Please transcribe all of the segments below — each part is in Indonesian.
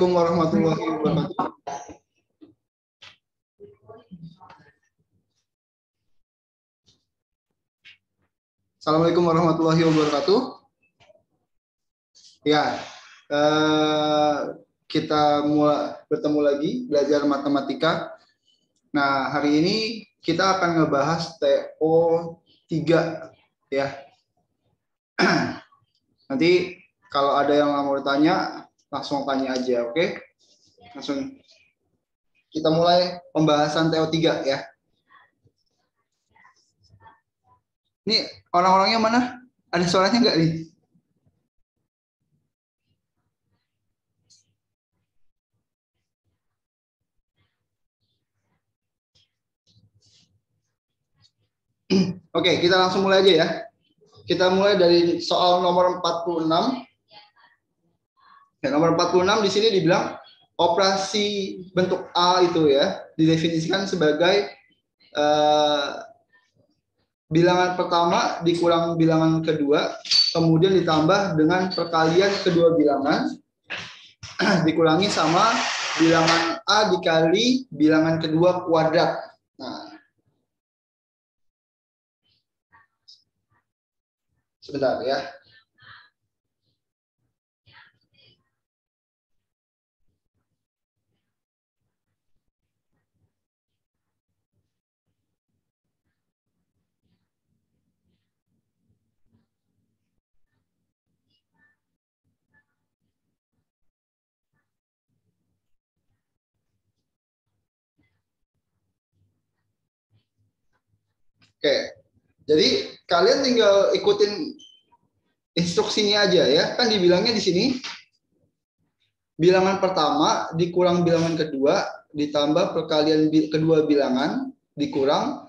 Assalamualaikum warahmatullahi wabarakatuh. Assalamualaikum warahmatullahi wabarakatuh. Ya, kita bertemu lagi belajar matematika. Nah, hari ini kita akan ngebahas TO3 ya. Nanti kalau ada yang mau bertanya, langsung tanya aja, oke? Langsung kita mulai pembahasan TO3 ya. Ini orang-orangnya mana? Ada suaranya nggak nih? Oke, kita langsung mulai aja ya. Kita mulai dari soal nomor 46. Ya, nomor 46 di sini dibilang operasi bentuk A itu ya didefinisikan sebagai bilangan pertama dikurang bilangan kedua, kemudian ditambah dengan perkalian kedua bilangan dikurangi sama bilangan A dikali bilangan kedua kuadrat. Nah, sebentar ya. Oke, jadi kalian tinggal ikutin instruksinya aja ya. Kan dibilangnya di sini bilangan pertama dikurang bilangan kedua ditambah perkalian kedua bilangan dikurang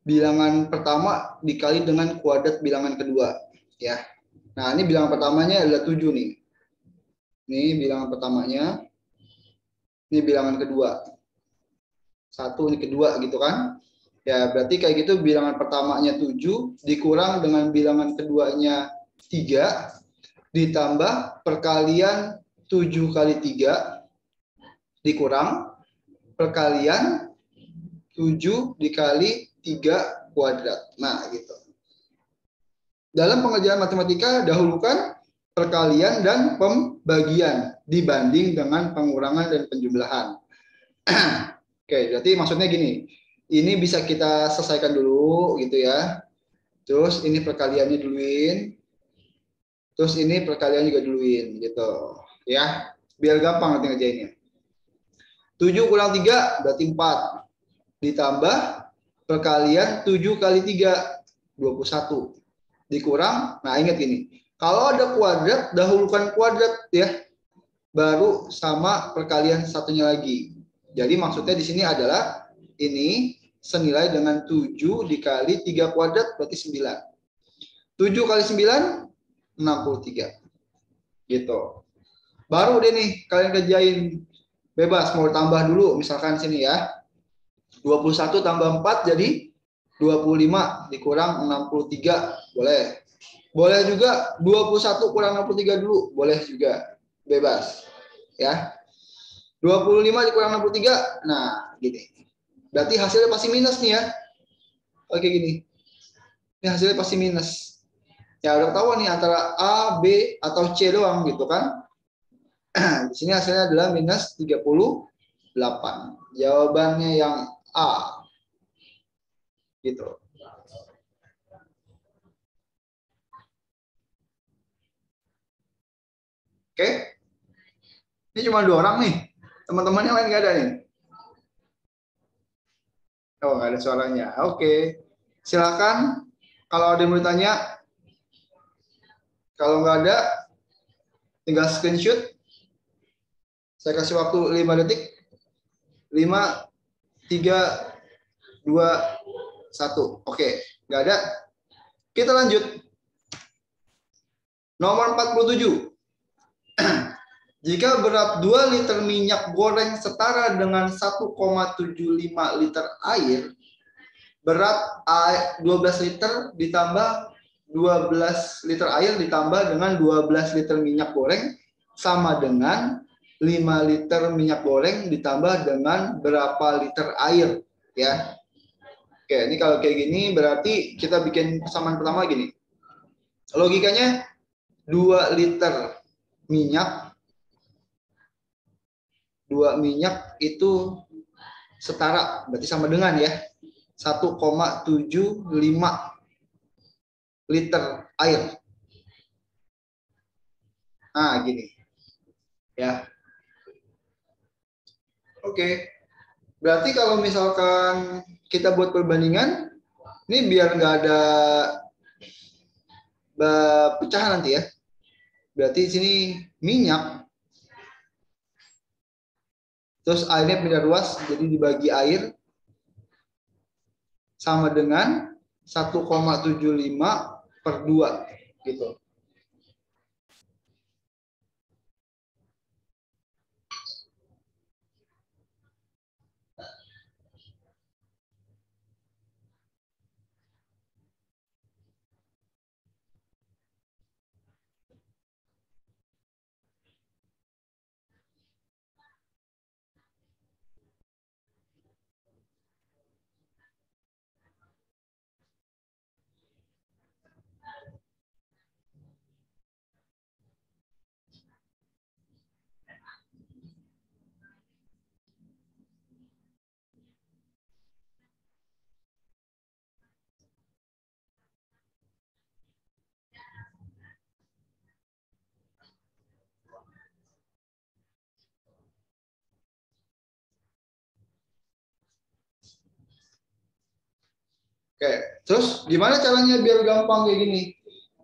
bilangan pertama dikali dengan kuadrat bilangan kedua ya. Nah, ini bilangan pertamanya adalah 7 nih. Ini bilangan pertamanya. Ini bilangan kedua. 1 ini kedua gitu kan. Ya, berarti kayak gitu bilangan pertamanya 7 dikurang dengan bilangan keduanya 3 ditambah perkalian 7 kali 3 dikurang perkalian 7 dikali 3 kuadrat. Nah, gitu. Dalam pengerjaan matematika dahulukan perkalian dan pembagian dibanding dengan pengurangan dan penjumlahan. Oke, berarti maksudnya gini. Ini bisa kita selesaikan dulu gitu ya. Terus ini perkaliannya duluin. Terus ini perkalian juga duluin gitu. Ya, biar gampang nanti ngerjainnya. 7 kurang 3 berarti 4. Ditambah perkalian 7 kali 3 21. Dikurang, nah ingat gini. Kalau ada kuadrat, dahulukan kuadrat ya. Baru sama perkalian satunya lagi. Jadi maksudnya di sini adalah ini senilai dengan 7 dikali 3 kuadrat berarti 9. 7 kali 9 63. Gitu. Baru deh nih kalian kerjain bebas mau tambah dulu misalkan sini ya. 21 tambah 4 jadi 25 dikurang 63 boleh. Boleh juga 21 kurang 63 dulu, boleh juga. Bebas. Ya. 25 dikurang 63. Nah, gini. Berarti hasilnya pasti minus nih ya. Oke gini. Ini hasilnya pasti minus. Ya udah ketahuan nih antara A, B atau C doang gitu kan. Di sini hasilnya adalah minus 38. Jawabannya yang A. Gitu. Oke. Ini cuma 2 orang nih. Teman-teman yang lain nggak ada nih. Oh, nggak ada suaranya. Oke. Silakan kalau ada yang mau ditanya. Kalau nggak ada, tinggal screenshot. Saya kasih waktu 5 detik. 5, 3, 2, 1. Oke, nggak ada. Kita lanjut. Nomor 47. Jika berat 2 liter minyak goreng setara dengan 1,75 liter air, berat 12 liter ditambah 12 liter air ditambah dengan 12 liter minyak goreng sama dengan 5 liter minyak goreng ditambah dengan berapa liter air, ya. Oke, ini kalau kayak gini berarti kita bikin persamaan pertama gini. Logikanya 2 liter minyak, 2 minyak itu setara, berarti sama dengan ya 1,75 liter air. Nah, gini. Ya. Oke. Berarti kalau misalkan kita buat perbandingan, ini biar nggak ada pecahan nanti ya. Berarti di sini minyak, terus airnya pindah ruas, jadi dibagi air sama dengan 1,75 per 2 gitu. Oke, terus gimana caranya biar gampang kayak gini?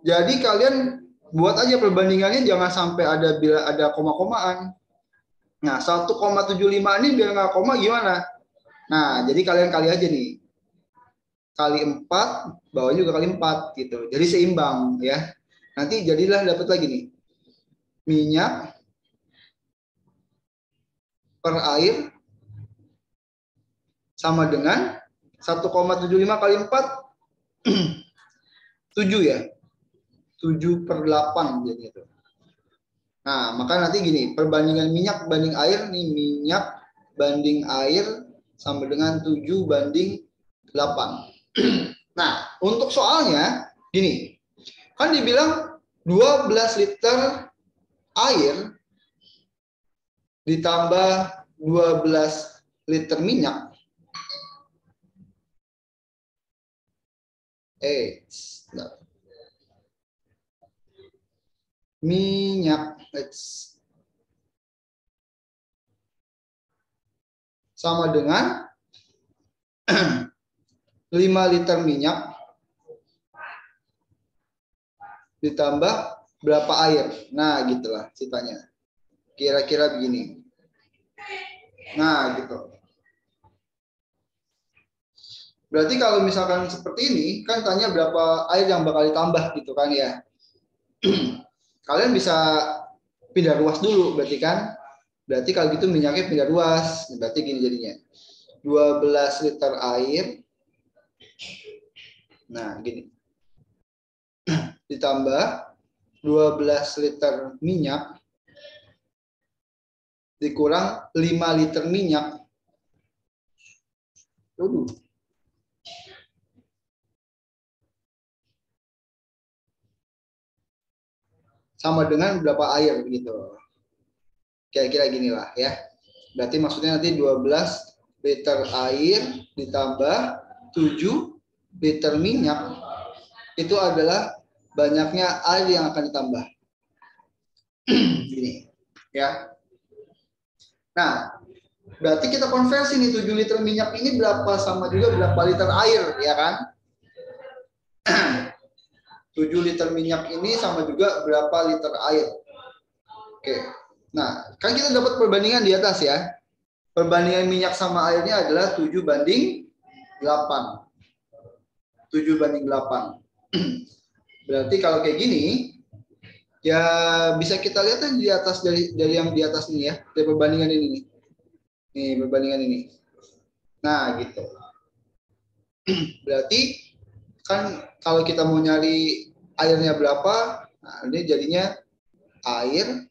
Jadi kalian buat aja perbandingannya, jangan sampai ada koma-komaan. Nah, 1,75 ini biar nggak koma gimana? Nah, jadi kalian kali aja nih. Kali 4, bawah juga kali 4 gitu. Jadi seimbang ya. Nanti jadilah dapat lagi nih. Minyak per air sama dengan 1,75 kali 4 7 ya. 7/8 jadi itu. Nah, maka nanti gini, perbandingan minyak banding air nih, minyak banding air sama dengan 7/8. Nah, untuk soalnya gini. Kan dibilang 12 liter air ditambah 12 liter minyak. Minyak sama dengan 5 liter minyak ditambah berapa air. Nah, gitulah ceritanya. Kira-kira begini. Nah, gitu. Berarti kalau misalkan seperti ini, kan tanya berapa air yang bakal ditambah gitu kan ya. Kalian bisa pindah ruas dulu berarti kan. Berarti kalau gitu minyaknya pindah ruas. Berarti gini jadinya. 12 liter air. Nah, gini. Ditambah 12 liter minyak dikurang 5 liter minyak. Sama dengan berapa air gitu. Kira-kira ginilah ya. Berarti maksudnya nanti 12 liter air ditambah 7 liter minyak itu adalah banyaknya air yang akan ditambah. Gini ya. Nah, berarti kita konversi nih 7 liter minyak ini berapa sama juga berapa liter air ya kan? 7 liter minyak ini sama juga berapa liter air. Oke. Nah, kan kita dapat perbandingan di atas ya. Perbandingan minyak sama airnya adalah 7/8. 7/8. Berarti kalau kayak gini, ya bisa kita lihat di atas dari yang di atas ini ya, dari perbandingan ini nih. Nih, perbandingan ini. Nah, gitu. Berarti kan kalau kita mau nyari airnya berapa, nah ini jadinya air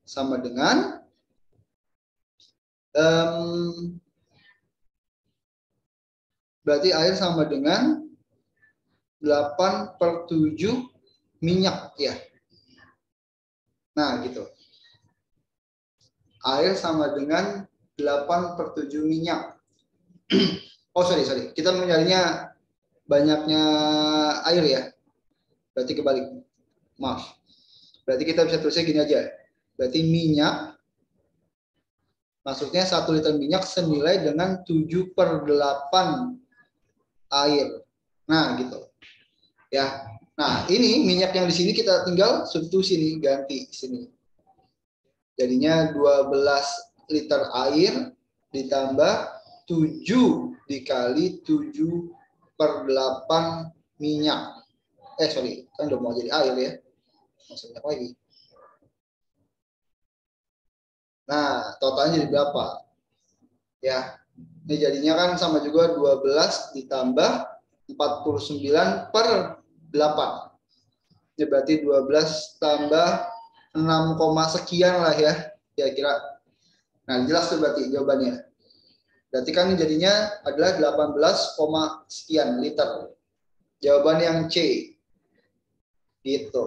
sama dengan Berarti air sama dengan 8/7 minyak ya. Nah, gitu. Air sama dengan 8/7 minyak. Oh, sorry. Kita mencarinya banyaknya air ya. Berarti kebalik. Maaf. Berarti kita bisa tulisnya gini aja. Berarti minyak, maksudnya 1 liter minyak senilai dengan 7/8 air. Nah, gitu. Ya. Nah, ini minyak yang di sini kita tinggal substitusi nih, ganti sini. Jadinya 12 liter air ditambah 7 dikali 7/8 minyak. Sorry, kan udah mau jadi air ya. Masuk minyak lagi. Nah, totalnya jadi berapa? Ya, ini jadinya kan sama juga 12 ditambah 49/8. Ini berarti 12 tambah 6, sekian lah ya, kira-kira. Nah, jelas tuh berarti jawabannya. Berarti kan jadinya adalah 18, sekian liter. Jawaban yang C. Gitu.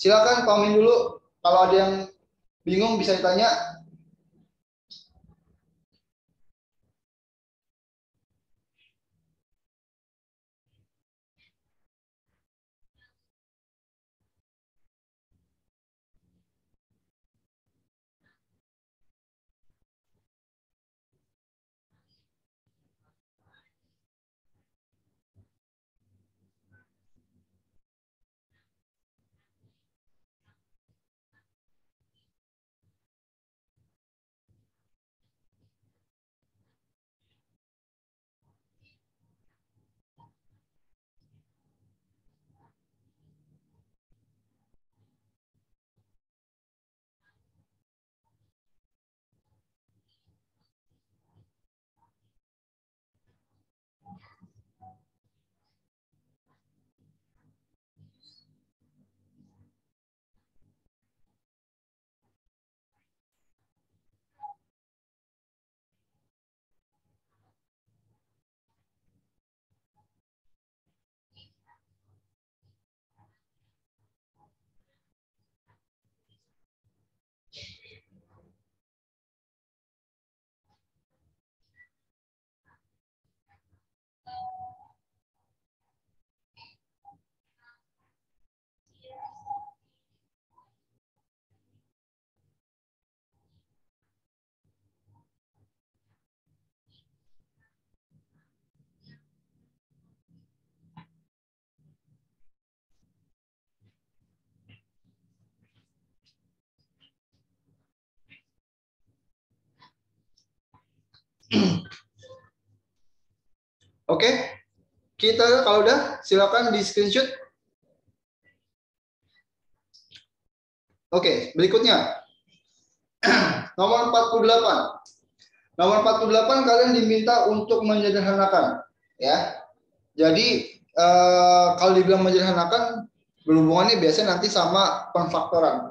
Silakan Pak Min dulu. Kalau ada yang bingung bisa ditanya. Oke, kita kalau udah silakan di screenshot. Oke, berikutnya. Nomor 48. Nomor 48 kalian diminta untuk menyederhanakan ya. Jadi kalau dibilang menyederhanakan berhubungannya biasanya nanti sama pemfaktoran.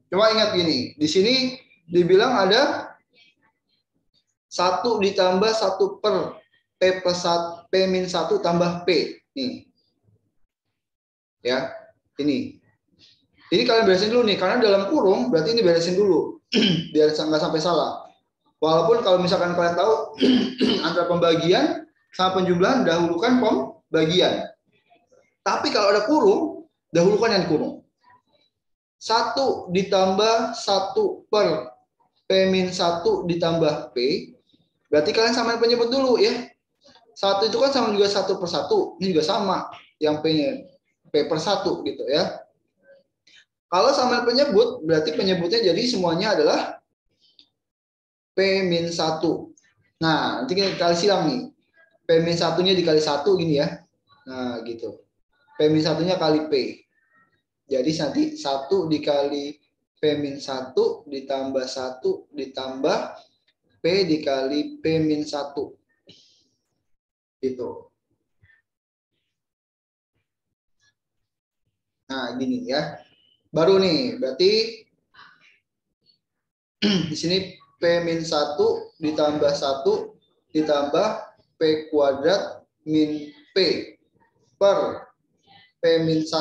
Cuma ingat gini, di sini dibilang ada 1 ditambah 1 per P plus 1, P min 1 tambah P. Nih. Ya, ini. Ini kalian beresin dulu nih, karena dalam kurung berarti ini beresin dulu. Biar nggak sampai salah. Walaupun kalau misalkan kalian tahu antara pembagian sama penjumlahan dahulukan pembagian. Tapi kalau ada kurung, dahulukan yang kurung. 1 ditambah 1 per P min 1 ditambah P, berarti kalian samain penyebut dulu ya. 1 itu kan sama juga 1/1, ini juga sama yang P-nya P per 1 gitu ya. Kalau samain penyebut, berarti penyebutnya jadi semuanya adalah P min 1. Nah, nanti kita kali silang nih. P min 1-nya dikali 1 gini ya. Nah, gitu. P min 1-nya kali P. Jadi nanti 1 dikali P min 1 ditambah 1 ditambah P dikali P min 1. Gitu. Nah, gini ya. Baru nih, berarti di sini P-1 ditambah 1 ditambah P kuadrat min P per P-1.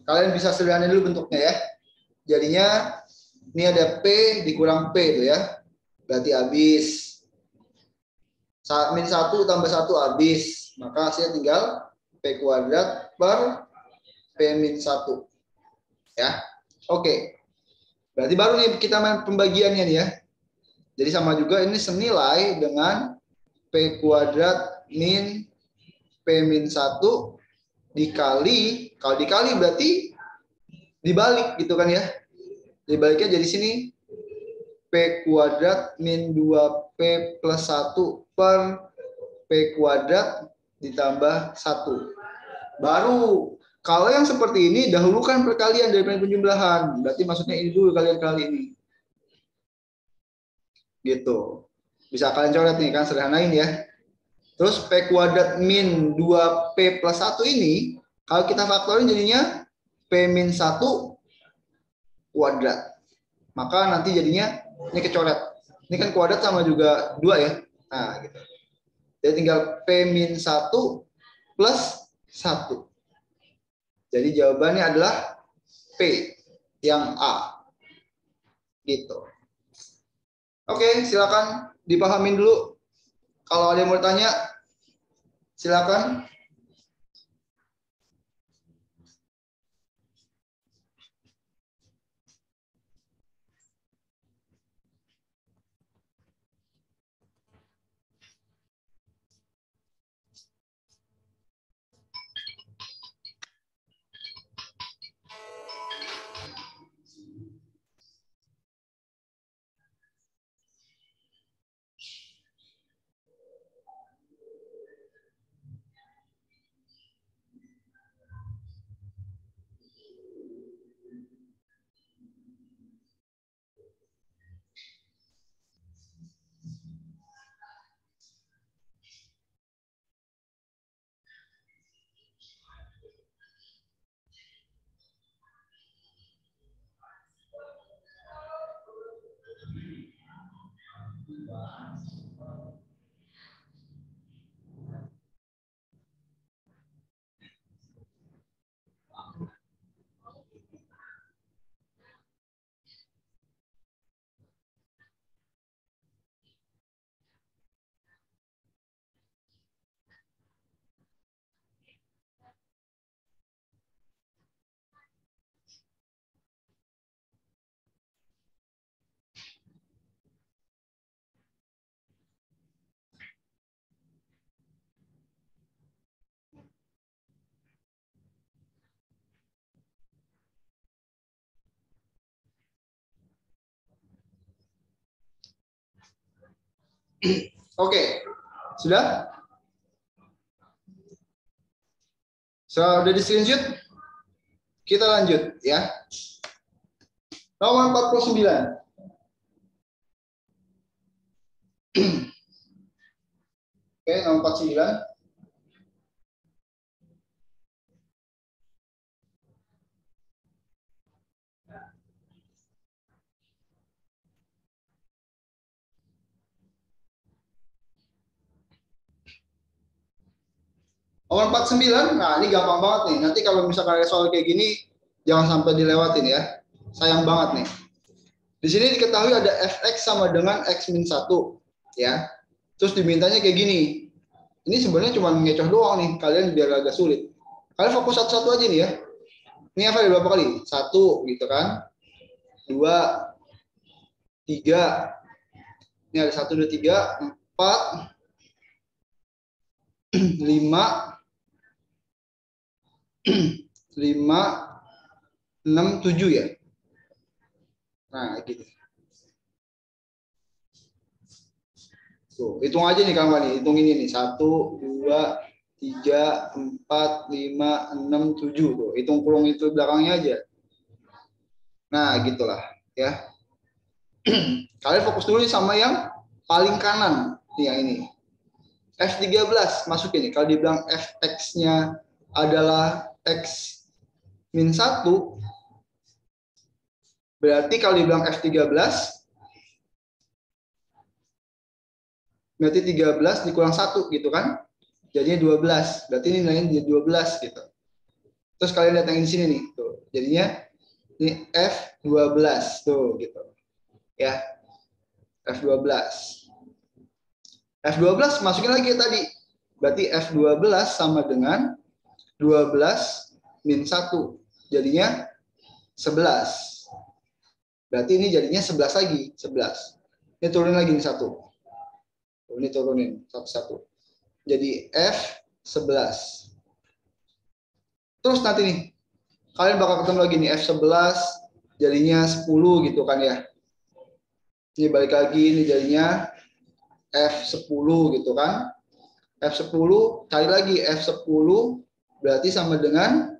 Kalian bisa sederhanain dulu bentuknya ya. Jadinya ini ada P dikurang P itu ya. Berarti habis. Min 1 tambah 1 habis. Maka hasilnya tinggal P kuadrat per P-1. Ya. Oke. Berarti baru nih kita main pembagiannya nih ya. Jadi sama juga ini senilai dengan P kuadrat min P-1 dikali, kalau dikali berarti dibalik gitu kan ya. Dibaliknya jadi sini P kuadrat min 2P plus 1 per P kuadrat ditambah 1. Baru kalau yang seperti ini dahulukan perkalian daripada penjumlahan. Berarti maksudnya ini dulu kalian kali ini. Gitu. Bisa kalian coret nih kan, sederhanain ya. Terus P kuadrat min 2P plus 1 ini, kalau kita faktorin jadinya P min 1 kuadrat. Maka nanti jadinya ini kecoret. Ini kan kuadrat sama juga 2 ya. Nah, gitu. Jadi tinggal P min 1 plus 1. Jadi jawabannya adalah P yang A. Gitu. Oke, silakan dipahamin dulu. Kalau ada yang mau tanya, silakan. Oke, sudah? Sudah di screenshot? Kita lanjut ya. Nomor 49. Oke, nomor 49. Nomor 49, nah ini gampang banget nih. Nanti kalau misalkan ada soal kayak gini, jangan sampai dilewatin ya. Sayang banget nih. Di sini diketahui ada fx sama dengan x min 1. Ya. Terus dimintanya kayak gini. Ini sebenarnya cuma ngecoh doang nih. Kalian biar agak sulit. Kalian fokus satu-satu aja nih ya. Ini apa ada berapa kali? 1 gitu kan. 2, 3. Ini ada 1, 2, 3, 4, 5, 5, 6, 7 ya. Nah, gitu. Tuh, hitung aja nih kawan nih. Hitung ini nih. 1, 2, 3, 4, 5, 6, 7. Tuh, hitung kurung itu belakangnya aja. Nah, gitulah ya. Kalian fokus dulu nih sama yang paling kanan nih, yang ini. F13 masuk ini. Kalau dibilang Fx-nya adalah X min 1, berarti kalau dibilang F13, berarti 13 dikurang 1 gitu kan. Jadinya 12. Berarti ini nilainya jadi 12 gitu. Terus kalian lihat yang di sini nih. Tuh. Jadinya ini F12 tuh gitu. Ya. F12. F12 masukin lagi tadi. Berarti F12 sama dengan 12 min 1. Jadinya 11. Berarti ini jadinya 11 lagi. 11. Ini turunin lagi nih 1. Ini turunin satu-satu. Jadi F11. Terus nanti nih, kalian bakal ketemu lagi nih F11 jadinya 10 gitu kan ya. Ini balik lagi, ini jadinya F10 gitu kan. F10, cari lagi F10 berarti sama dengan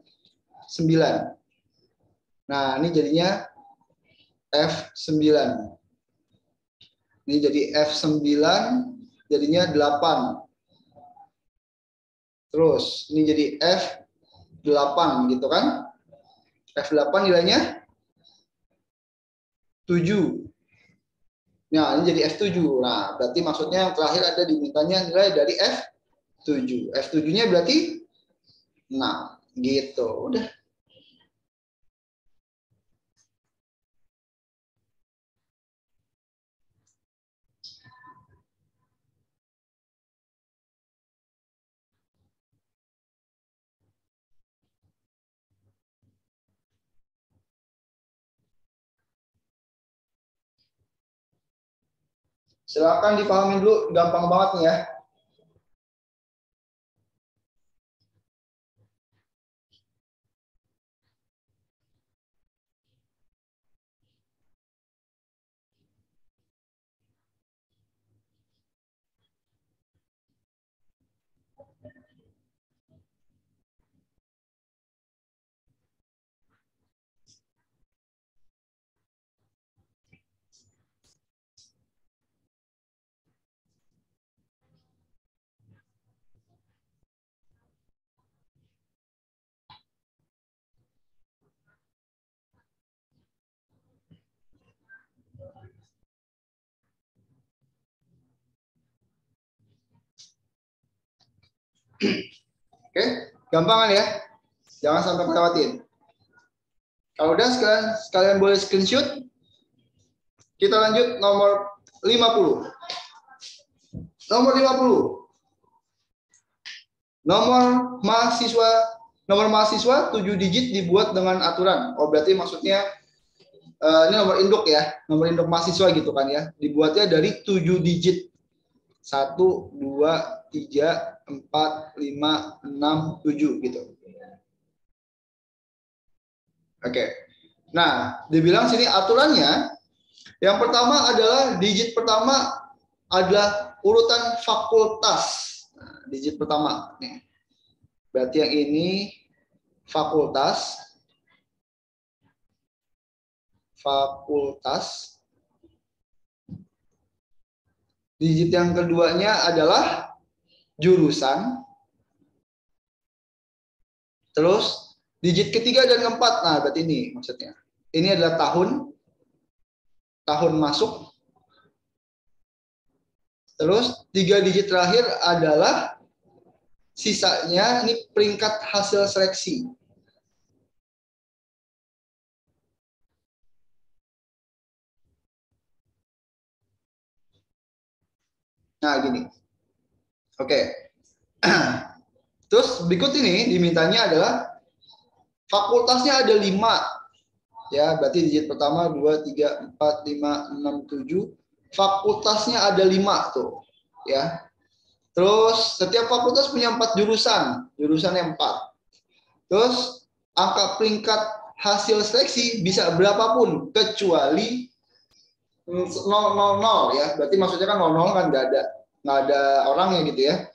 9. Nah, ini jadinya F9. Ini jadi F9 jadinya 8. Terus ini jadi F8 gitu kan. F8 nilainya 7. Nah, ini jadi F7. Nah, berarti maksudnya yang terakhir ada dimintanya nilai dari F7. F7-nya berarti 6. Gitu. Udah. Silakan dipahami dulu, gampang banget nih ya. Oke, gampang kan ya? Jangan sampai lewatin. Kalau udah sekalian boleh screenshot. Kita lanjut nomor 50. Nomor 50. Nomor mahasiswa 7 digit dibuat dengan aturan. Oh, berarti maksudnya ini nomor induk ya. Nomor induk mahasiswa gitu kan ya. Dibuatnya dari 7 digit. 1, 2, 3, 4, 5, 6, 7 gitu. Oke. Nah, dibilang sini aturannya yang pertama adalah digit pertama adalah urutan fakultas. Nah, digit pertama nih. Berarti yang ini fakultas. Fakultas. Digit yang keduanya adalah jurusan. Terus digit ketiga dan keempat. Nah, berarti ini maksudnya. Ini adalah tahun. Tahun masuk. Terus 3 digit terakhir adalah sisanya ini peringkat hasil seleksi. Nah, gini. Oke. Terus berikut ini dimintanya adalah fakultasnya ada 5. Ya, berarti digit pertama 2, 3, 4, 5, 6, 7. Fakultasnya ada 5 tuh. Ya. Terus setiap fakultas punya 4 jurusan. Jurusannya 4. Terus angka peringkat hasil seleksi bisa berapapun kecuali 000 ya. Berarti maksudnya kan 00 kan nggak ada orangnya gitu ya.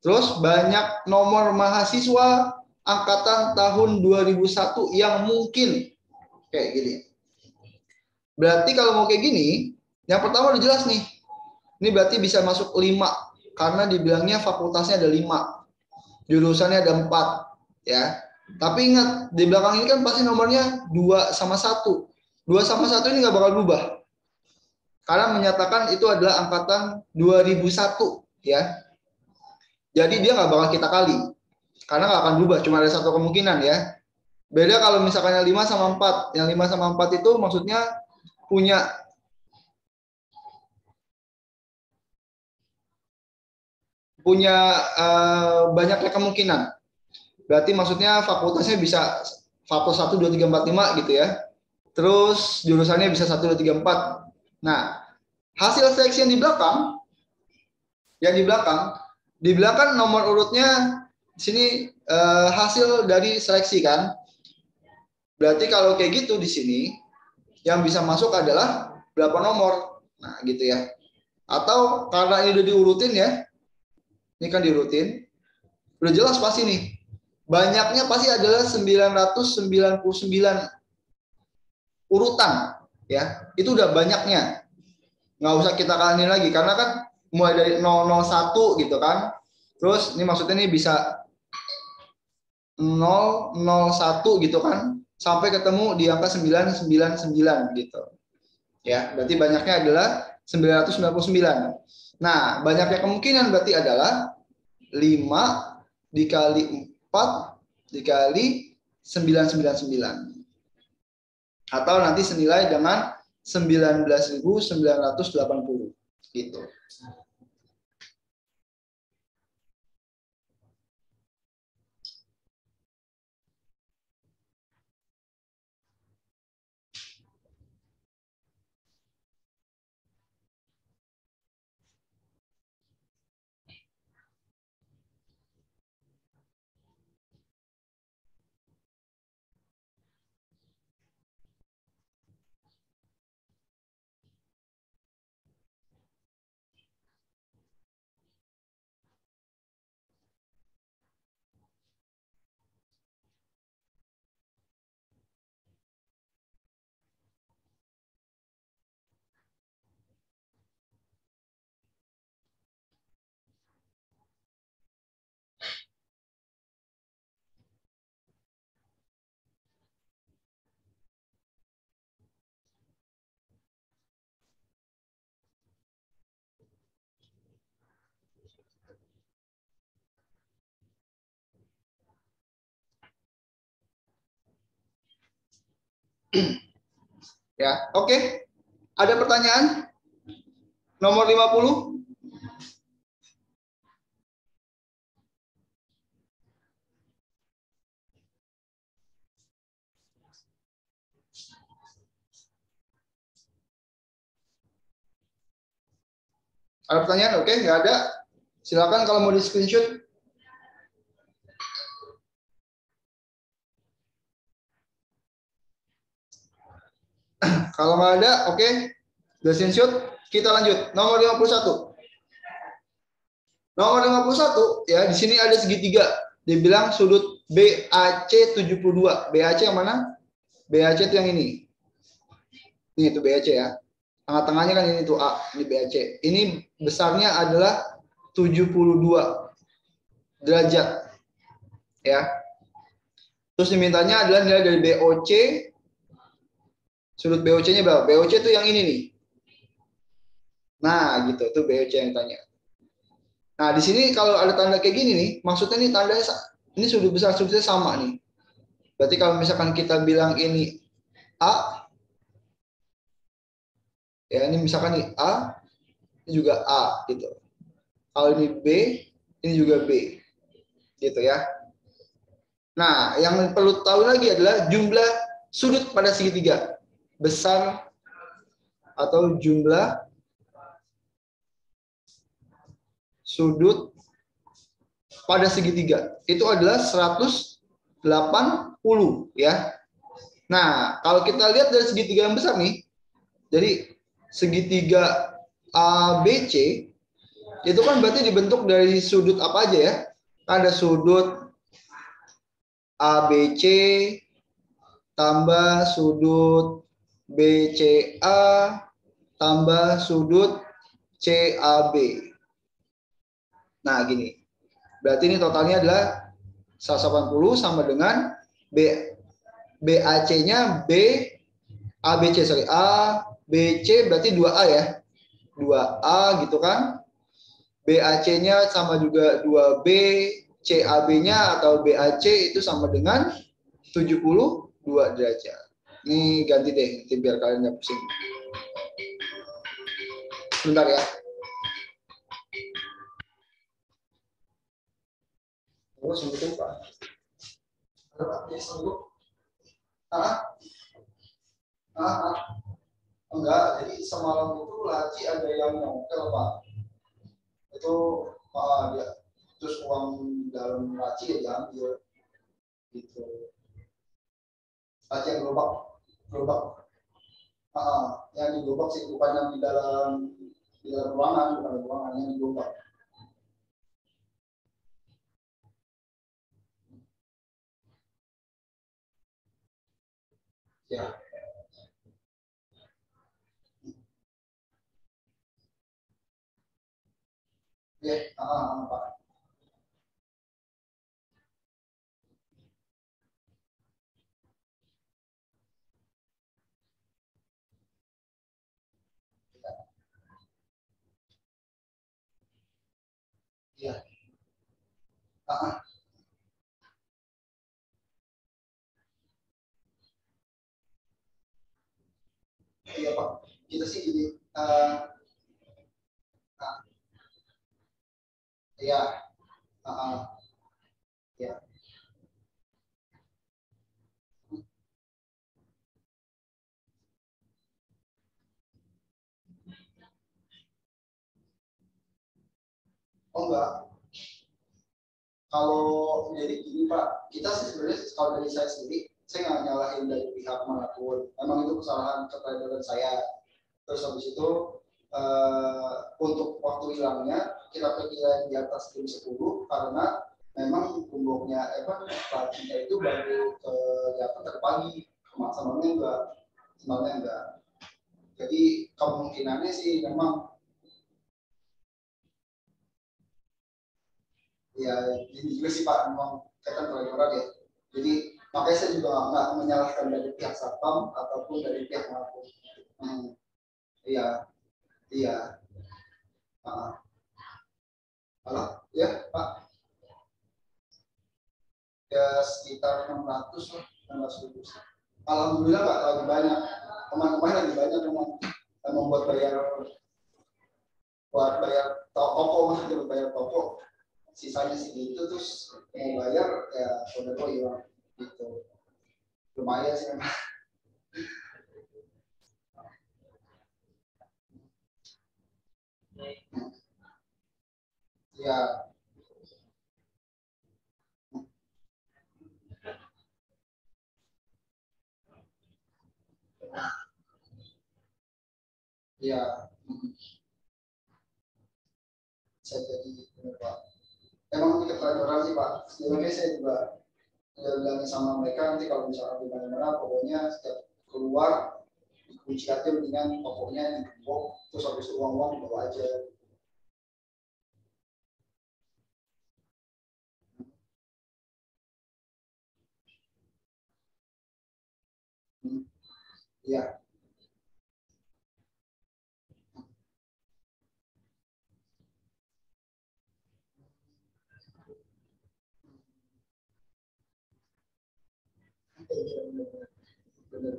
Terus banyak nomor mahasiswa angkatan tahun 2001 yang mungkin kayak gini. Berarti kalau mau kayak gini, yang pertama udah jelas nih. Ini berarti bisa masuk 5. karena dibilangnya fakultasnya ada 5, jurusannya ada 4, ya. Tapi ingat, di belakang ini kan pasti nomornya 2 sama 1. 2 sama 1 ini nggak bakal berubah. Karena menyatakan itu adalah angkatan 2001, ya. Jadi dia nggak bakal kita kali. Karena nggak akan berubah, cuma ada satu kemungkinan, ya. Beda kalau misalkan yang 5 sama 4. Yang 5 sama 4 itu maksudnya punya banyaknya kemungkinan. Berarti maksudnya fakultasnya bisa fakultas 1, 2, 3, 4, 5 gitu ya. Terus jurusannya bisa 1, 2, 3, 4. Nah, hasil seleksi yang di belakang nomor urutnya di sini hasil dari seleksi kan. Berarti kalau kayak gitu di sini yang bisa masuk adalah berapa nomor. Nah, gitu ya. Atau karena ini udah diurutin ya. Ini kan diurutin. Udah jelas pasti nih. Banyaknya pasti adalah 999 urutan ya. Itu udah banyaknya. Nggak usah kita kaliin lagi karena kan mulai dari 001 gitu kan. Terus ini maksudnya nih bisa 001 gitu kan sampai ketemu di angka 999 gitu. Ya, berarti banyaknya adalah 999. Nah, banyaknya kemungkinan berarti adalah 5 dikali 4 dikali 999. Atau nanti senilai dengan 19.980 gitu. Ya, oke. Ada pertanyaan? Nomor 50? Ada pertanyaan? Oke, nggak ada. Silakan kalau mau di screenshot. Kalau nggak ada, oke. Udah screenshot, kita lanjut. Nomor 51. Nomor 51 ya, di sini ada segitiga. Dibilang sudut BAC 72. BAC yang mana? BAC itu yang ini. Ini itu BAC ya. Tengah-tengahnya kan ini tuh A, ini BAC. Ini besarnya adalah 72 derajat. Ya. Terus dimintanya adalah nilai dari BOC. Sudut BOC-nya berapa? BOC itu yang ini nih. Nah, gitu. Itu BOC yang tanya. Nah, di sini kalau ada tanda kayak gini nih, maksudnya nih tandanya ini sudut besar sudutnya sama nih. Berarti kalau misalkan kita bilang ini A, ya ini misalkan nih A, ini juga A gitu. Kalau ini B, ini juga B, gitu ya. Nah, yang perlu tahu lagi adalah jumlah sudut pada segitiga besar atau jumlah sudut pada segitiga itu adalah 180 ya. Nah, kalau kita lihat dari segitiga yang besar nih, jadi segitiga ABC itu kan berarti dibentuk dari sudut apa aja ya? Ada sudut ABC tambah sudut BCA tambah sudut CAB. Nah, gini. Berarti ini totalnya adalah 180 sama dengan BAC-nya ABC, sorry. ABC berarti 2A ya. 2A gitu kan. BAC-nya sama juga 2B, CAB-nya atau BAC itu sama dengan 72 derajat. Ini ganti deh, nanti biar kalian nggak pusing. Bentar ya. Oh, sungguh lupa. Apa? Ya, sungguh. Enggak, jadi semalam itu laci ada yang nyongkel, Pak. Itu dia terus uang dalam laci ya diambil gitu. Laci yang gerobak. Yang di gerobak sih, bukan yang di dalam ruangan, bukan di ruangan, yang di gerobak. Ya. Ya, Pak. Ya. Iya, Pak. Kita sih jadi ya, ya. Oh enggak. Kalau jadi gini Pak, kita sih sebenarnya kalau dari saya sendiri, saya nggak nyalahin dari pihak manapun. Memang itu kesalahan ketraderan saya. Terus habis itu untuk waktu hilangnya kita perkirain di atas jam 10 karena memang gemboknya paginya itu baru kelihatan tadi pagi, semalamnya enggak. Jadi kemungkinannya sih memang ya ini juga sih Pak, memang kan traderan ya. Jadi makanya saya juga nggak menyalahkan dari pihak satpam ataupun dari pihak manapun. Iya, iya. Halo, ya Pak. Ya sekitar 600 lah, 600 ribu. Alhamdulillah Pak, lagi banyak. Teman-teman lagi banyak memang buat bayar toko, maksudnya buat bayar toko. Sisanya segitu terus mau bayar ya udah hilang gitu. Lumayan sih memang. Ya, ya. Saya jadi Pak. Emang ini ketrajoran sih Pak. Sebenarnya saya juga bilang sama mereka nanti kalau misalnya di mana-mana pokoknya setiap keluar dikunci aja mendingan pokoknya digembok terus habis itu uang-uang dibawa aja. Iya. Benar.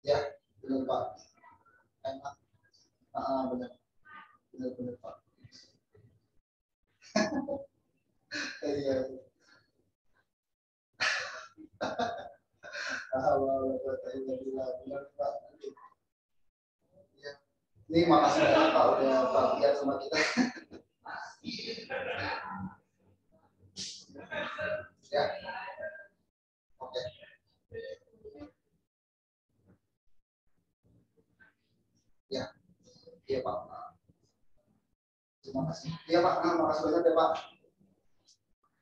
Ya, benar Pak. Enak. Benar. Benar Pak. Iya. Benar Pak. Iya. Ini makasih banyak Pak udah perhatian sama kita. Ya, oke. Ya, iya Pak. Terima kasih. Iya Pak, makasih banyak ya Pak.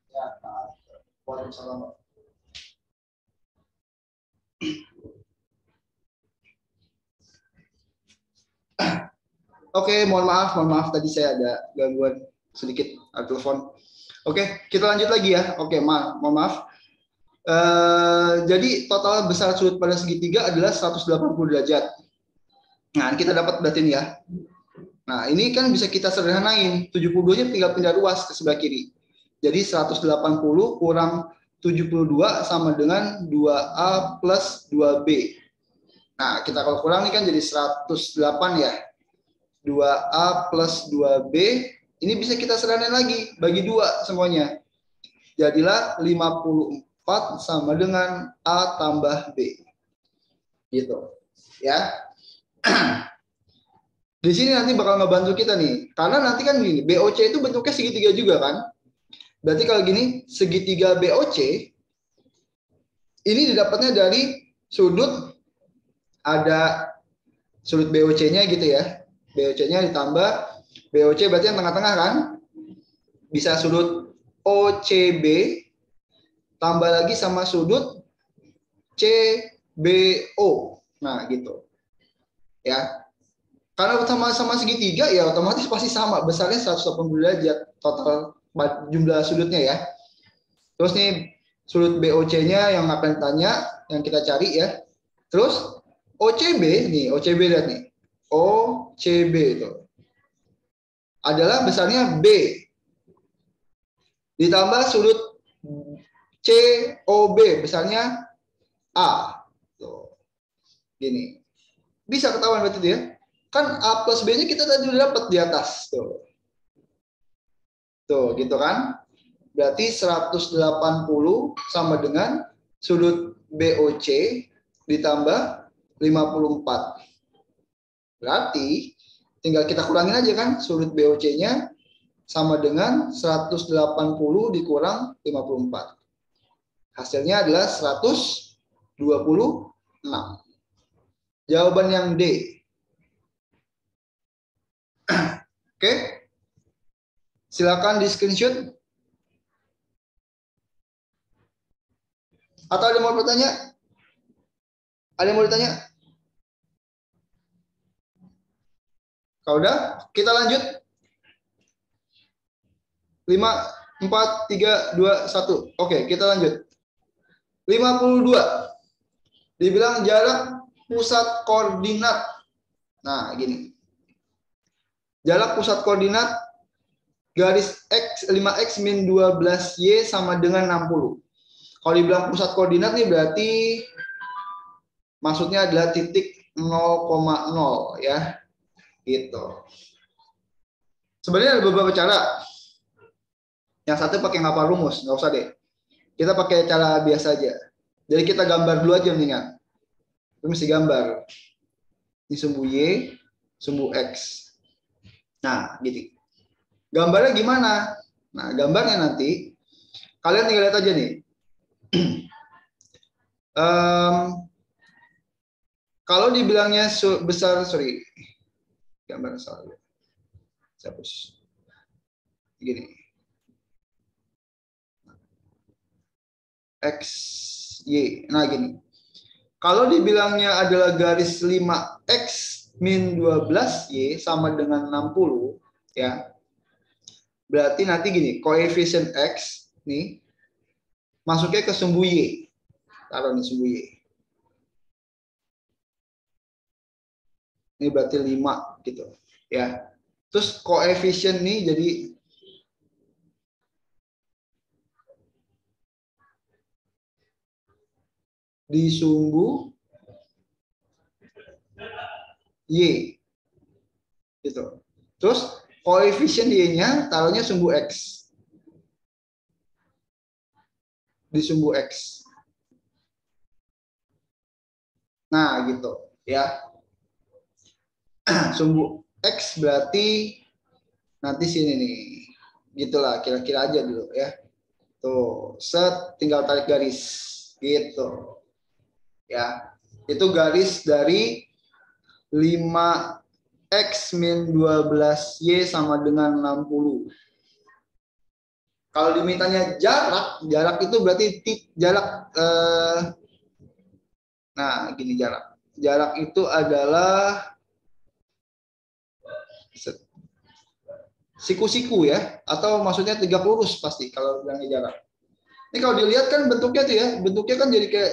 Ya, Pak. Waalaikumsalam Pak. Oke, mohon maaf tadi saya ada gangguan sedikit, ada telepon. Oke, kita lanjut lagi ya. Oke, mohon maaf. Jadi total besar sudut pada segitiga adalah 180 derajat. Nah, kita dapat berarti ini ya. Nah, ini kan bisa kita sederhanain. 72-nya tinggal pindah ruas ke sebelah kiri. Jadi 180 kurang 72 sama dengan 2A plus 2B. Nah, kita kalau kurang ini kan jadi 108 ya. 2A plus 2B. Ini bisa kita sederhanain lagi. Bagi 2 semuanya. Jadilah 54 sama dengan A tambah B. Gitu. Ya. Di sini nanti bakal ngebantu kita nih. Karena nanti kan gini, BOC itu bentuknya segitiga juga kan. Berarti kalau gini, segitiga BOC ini didapatnya dari sudut, ada sudut BOC-nya gitu ya. BOC-nya ditambah, BOC berarti yang tengah-tengah kan. Bisa sudut OCB, tambah lagi sama sudut CBO. Nah gitu. Ya. Karena sama-sama segitiga ya otomatis pasti sama. Besarnya 180 derajat total jumlah sudutnya ya. Terus nih sudut BOC-nya yang akan ditanya, yang kita cari ya. Terus OCB nih, OCB lihat nih. OCB itu adalah besarnya B. Ditambah sudut COB besarnya A. Tuh. Gini. Bisa ketahuan berarti ya. Kan A plus B-nya kita tadi udah dapat di atas. Tuh. Tuh, gitu kan. Berarti 180 sama dengan sudut BOC ditambah 54. Berarti tinggal kita kurangin aja kan. Sudut BOC-nya sama dengan 180 dikurang 54. Hasilnya adalah 126. Jawaban yang D. Oke. Silakan di screenshot. Atau ada yang mau bertanya? Ada yang mau ditanya? Kalau udah, kita lanjut. 5, 4, 3, 2, 1. Oke, kita lanjut. 52. Dibilang jarak pusat koordinat. Nah, gini. Jarak pusat koordinat garis X 5X min 12Y sama dengan 60. Kalau dibilang pusat koordinat nih berarti maksudnya adalah titik 0,0 ya. Gitu. Sebenarnya ada beberapa cara. Yang satu pakai ngapal rumus, nggak usah deh. Kita pakai cara biasa aja. Jadi kita gambar dulu aja mendingan. Kita mesti gambar. Ini sumbu Y, sumbu X. Nah, gitu. Gambarnya gimana? Nah, gambarnya nanti kalian tinggal lihat aja nih. Kalau dibilangnya besar, gambar salah. Saya hapus. Gini. X, Y. Nah, gini. Kalau dibilangnya adalah garis 5X min 12Y sama dengan 60, ya. Berarti nanti gini, koefisien X nih masuknya ke sumbu Y. Taruh nih sumbu Y. Ini berarti 5 gitu, ya. Terus koefisien nih jadi di sumbu Y. Gitu. Terus koefisien Y-nya taruhnya sumbu X. Di sumbu X. Nah, gitu, ya. Sumbu X berarti nanti sini nih. Gitulah kira-kira aja dulu ya. Tuh, set tinggal tarik garis. Gitu. Ya. Itu garis dari 5X min 12Y sama dengan 60. Kalau dimintanya jarak itu berarti jarak nah, gini jarak. Jarak itu adalah siku-siku ya, atau maksudnya tegak lurus pasti kalau bilangnya jarak. Ini kalau dilihat kan bentuknya tuh ya, bentuknya kan jadi kayak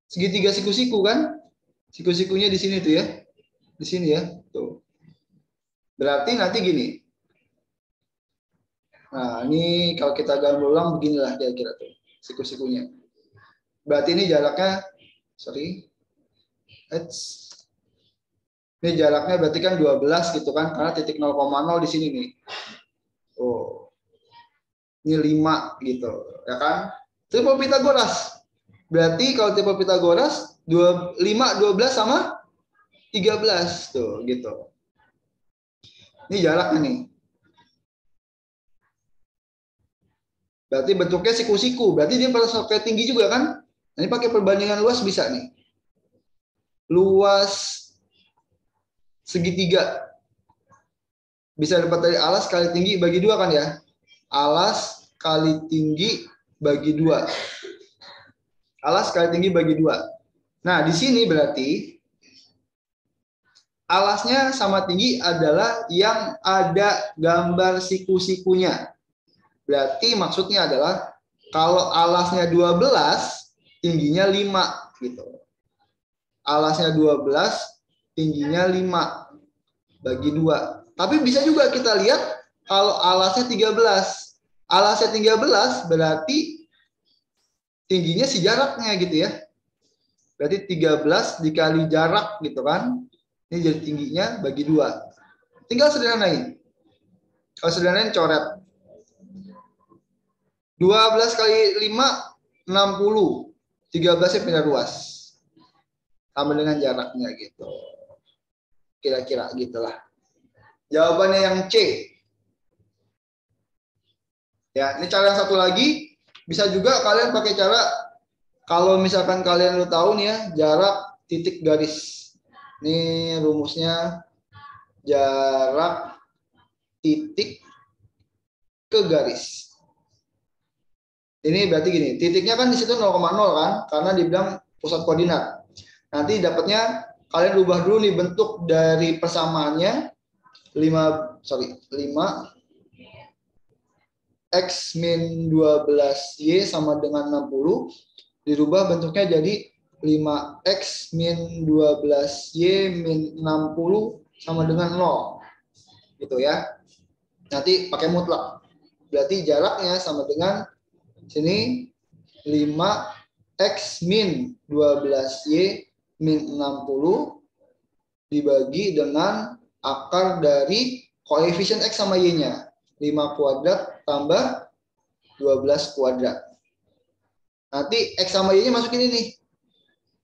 segitiga siku-siku kan, siku-sikunya di sini tuh ya, di sini ya, tuh. Berarti nanti gini. Nah ini kalau kita gambar ulang beginilah kira-kira tuh siku-sikunya. Berarti ini jaraknya, sorry, ini jaraknya berarti kan 12 gitu kan, karena titik 0,0 di sini nih. Oh, ini 5 gitu, ya kan? Triple Pitagoras. Berarti kalau triple Pitagoras 5, 12 sama 13 tuh gitu. Ini jaraknya nih. Berarti bentuknya siku-siku. Berarti dia pakai tinggi juga kan? Ini pakai perbandingan luas bisa nih. Luas segitiga. Bisa dapat dari alas kali tinggi bagi 2 kan ya? Alas kali tinggi bagi 2. Alas kali tinggi bagi 2. Nah, di sini berarti alasnya sama tinggi adalah yang ada gambar siku-sikunya. Berarti maksudnya adalah kalau alasnya 12, tingginya 5 gitu. Alasnya 12, tingginya 5 bagi 2. Tapi bisa juga kita lihat kalau alasnya 13. Alasnya 13 berarti tingginya si jaraknya gitu ya. Berarti 13 dikali jarak gitu kan. Ini jadi tingginya bagi 2. Tinggal sederhanain. Kalau sederhanain coret. 12 kali 5, 60. 13-nya pindah ruas. Sama dengan jaraknya gitu. Kira-kira gitulah. Jawabannya yang C. Ya, ini cara yang satu lagi. Bisa juga kalian pakai cara, kalau misalkan kalian lu tahu nih ya, jarak titik garis. Ini rumusnya jarak titik ke garis. Ini berarti gini, titiknya kan di situ 0,0 kan, karena dibilang pusat koordinat. Nanti dapatnya kalian rubah dulu nih bentuk dari persamaannya 5 X min 12Y sama dengan 60, dirubah bentuknya jadi 5X min 12Y min 60 sama dengan 0. Gitu ya. Nanti pakai mutlak. Berarti jaraknya sama dengan sini 5X min 12Y min 60 dibagi dengan akar dari koefisien X sama Y-nya. 5 kuadrat tambah 12 kuadrat. Nanti X sama Y-nya masukin ini.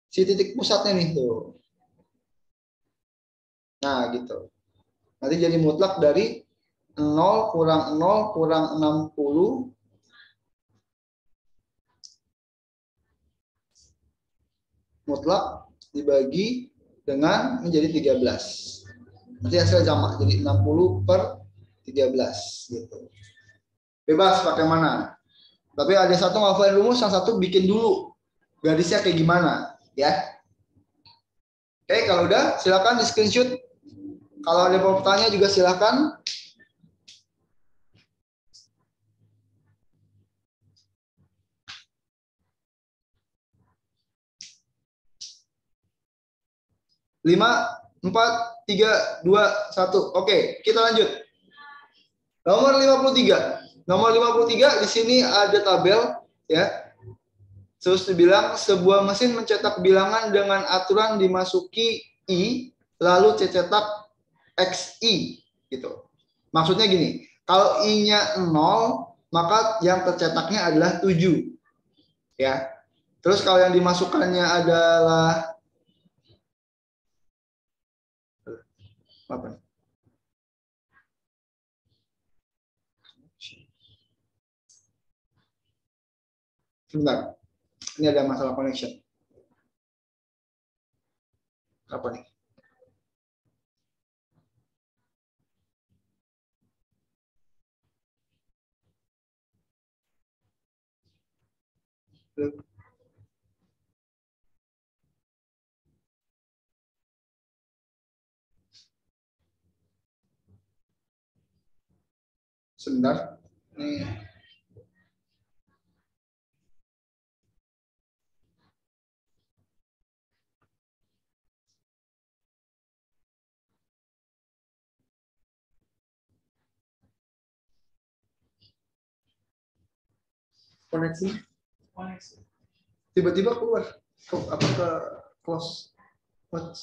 Si titik pusatnya nih tuh. Nah, gitu. Nanti jadi mutlak dari 0 kurang 0 kurang 60 mutlak dibagi dengan menjadi 13. Nanti hasilnya sama, jadi 60 per 13 gitu. Bebas pakai mana. Tapi ada satu ngafalin rumus, yang satu bikin dulu garisnya kayak gimana, ya. Oke, kalau udah silakan di screenshot. Kalau ada pertanyaan juga silakan. Lima, 4, 3, 2, 1. Oke, kita lanjut. Nomor 53. Nomor 53 di sini ada tabel ya. Terus dibilang sebuah mesin mencetak bilangan dengan aturan dimasuki I lalu cetak XI gitu. Maksudnya gini, kalau I-nya 0, maka yang tercetaknya adalah 7. Ya. Terus kalau yang dimasukkannya adalah apa? Sebentar. Ini ada masalah connection. Apa nih? Sebentar. Nih. Koneksi. Tiba-tiba keluar. Apa ke close? What?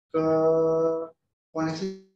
Ke koneksi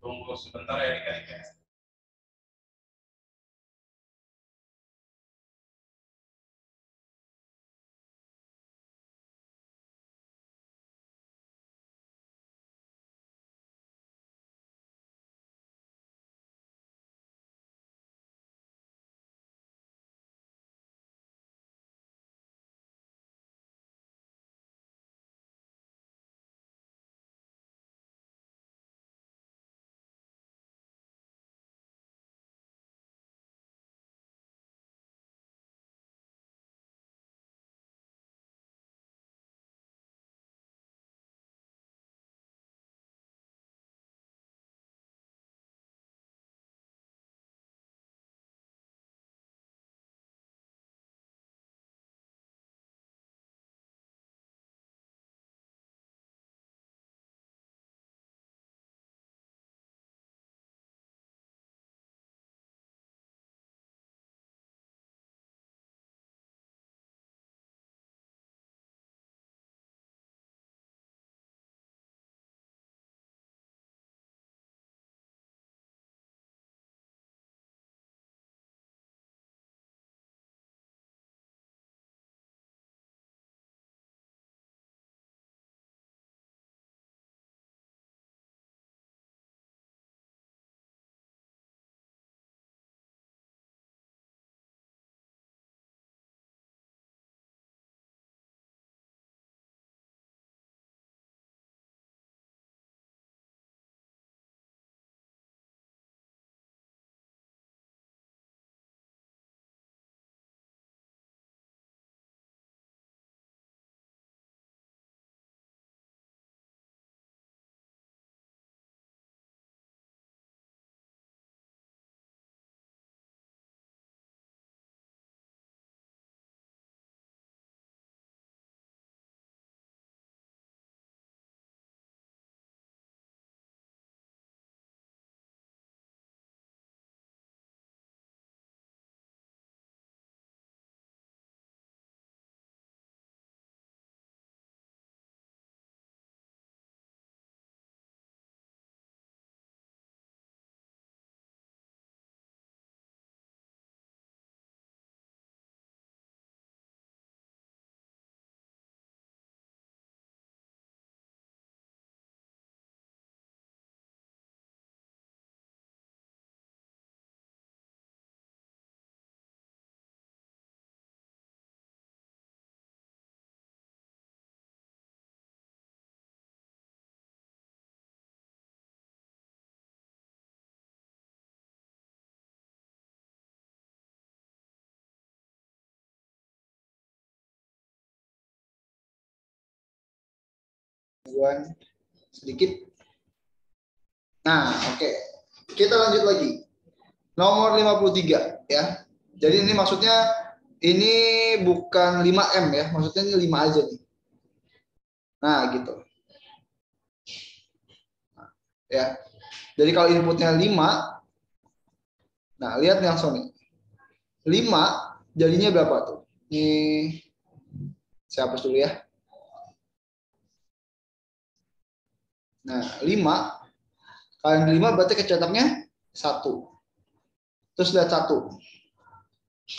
Tunggu sebentar ya adik-adik. Sedikit. Nah, oke. Kita lanjut lagi. Nomor 53 ya. Jadi ini maksudnya ini bukan 5M ya, maksudnya ini 5 aja nih. Nah, gitu. Ya. Jadi kalau inputnya 5, nah lihat nih langsung nih. 5 jadinya berapa tuh? Ini saya hapus dulu ya. Nah, 5 kalian 5 berarti kecetaknya 1. Terus lihat 1.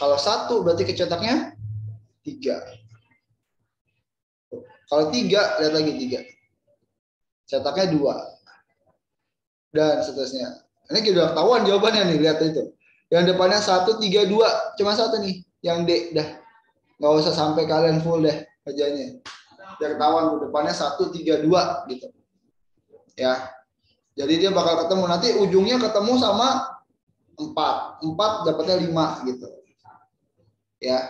Kalau 1 berarti kecetaknya 3. Kalau 3, lihat lagi 3. Cetaknya 2. Dan seterusnya. Ini udah ketahuan jawabannya nih, lihat itu. Yang depannya 1, 3, 2. Cuma 1 nih, yang D dah. Nggak usah sampai kalian full deh kerjanya. Biar ketahuan tuh depannya 1, 3, 2 gitu. Ya. Jadi dia bakal ketemu nanti ujungnya ketemu sama 4. 4 dapatnya 5 gitu. Ya.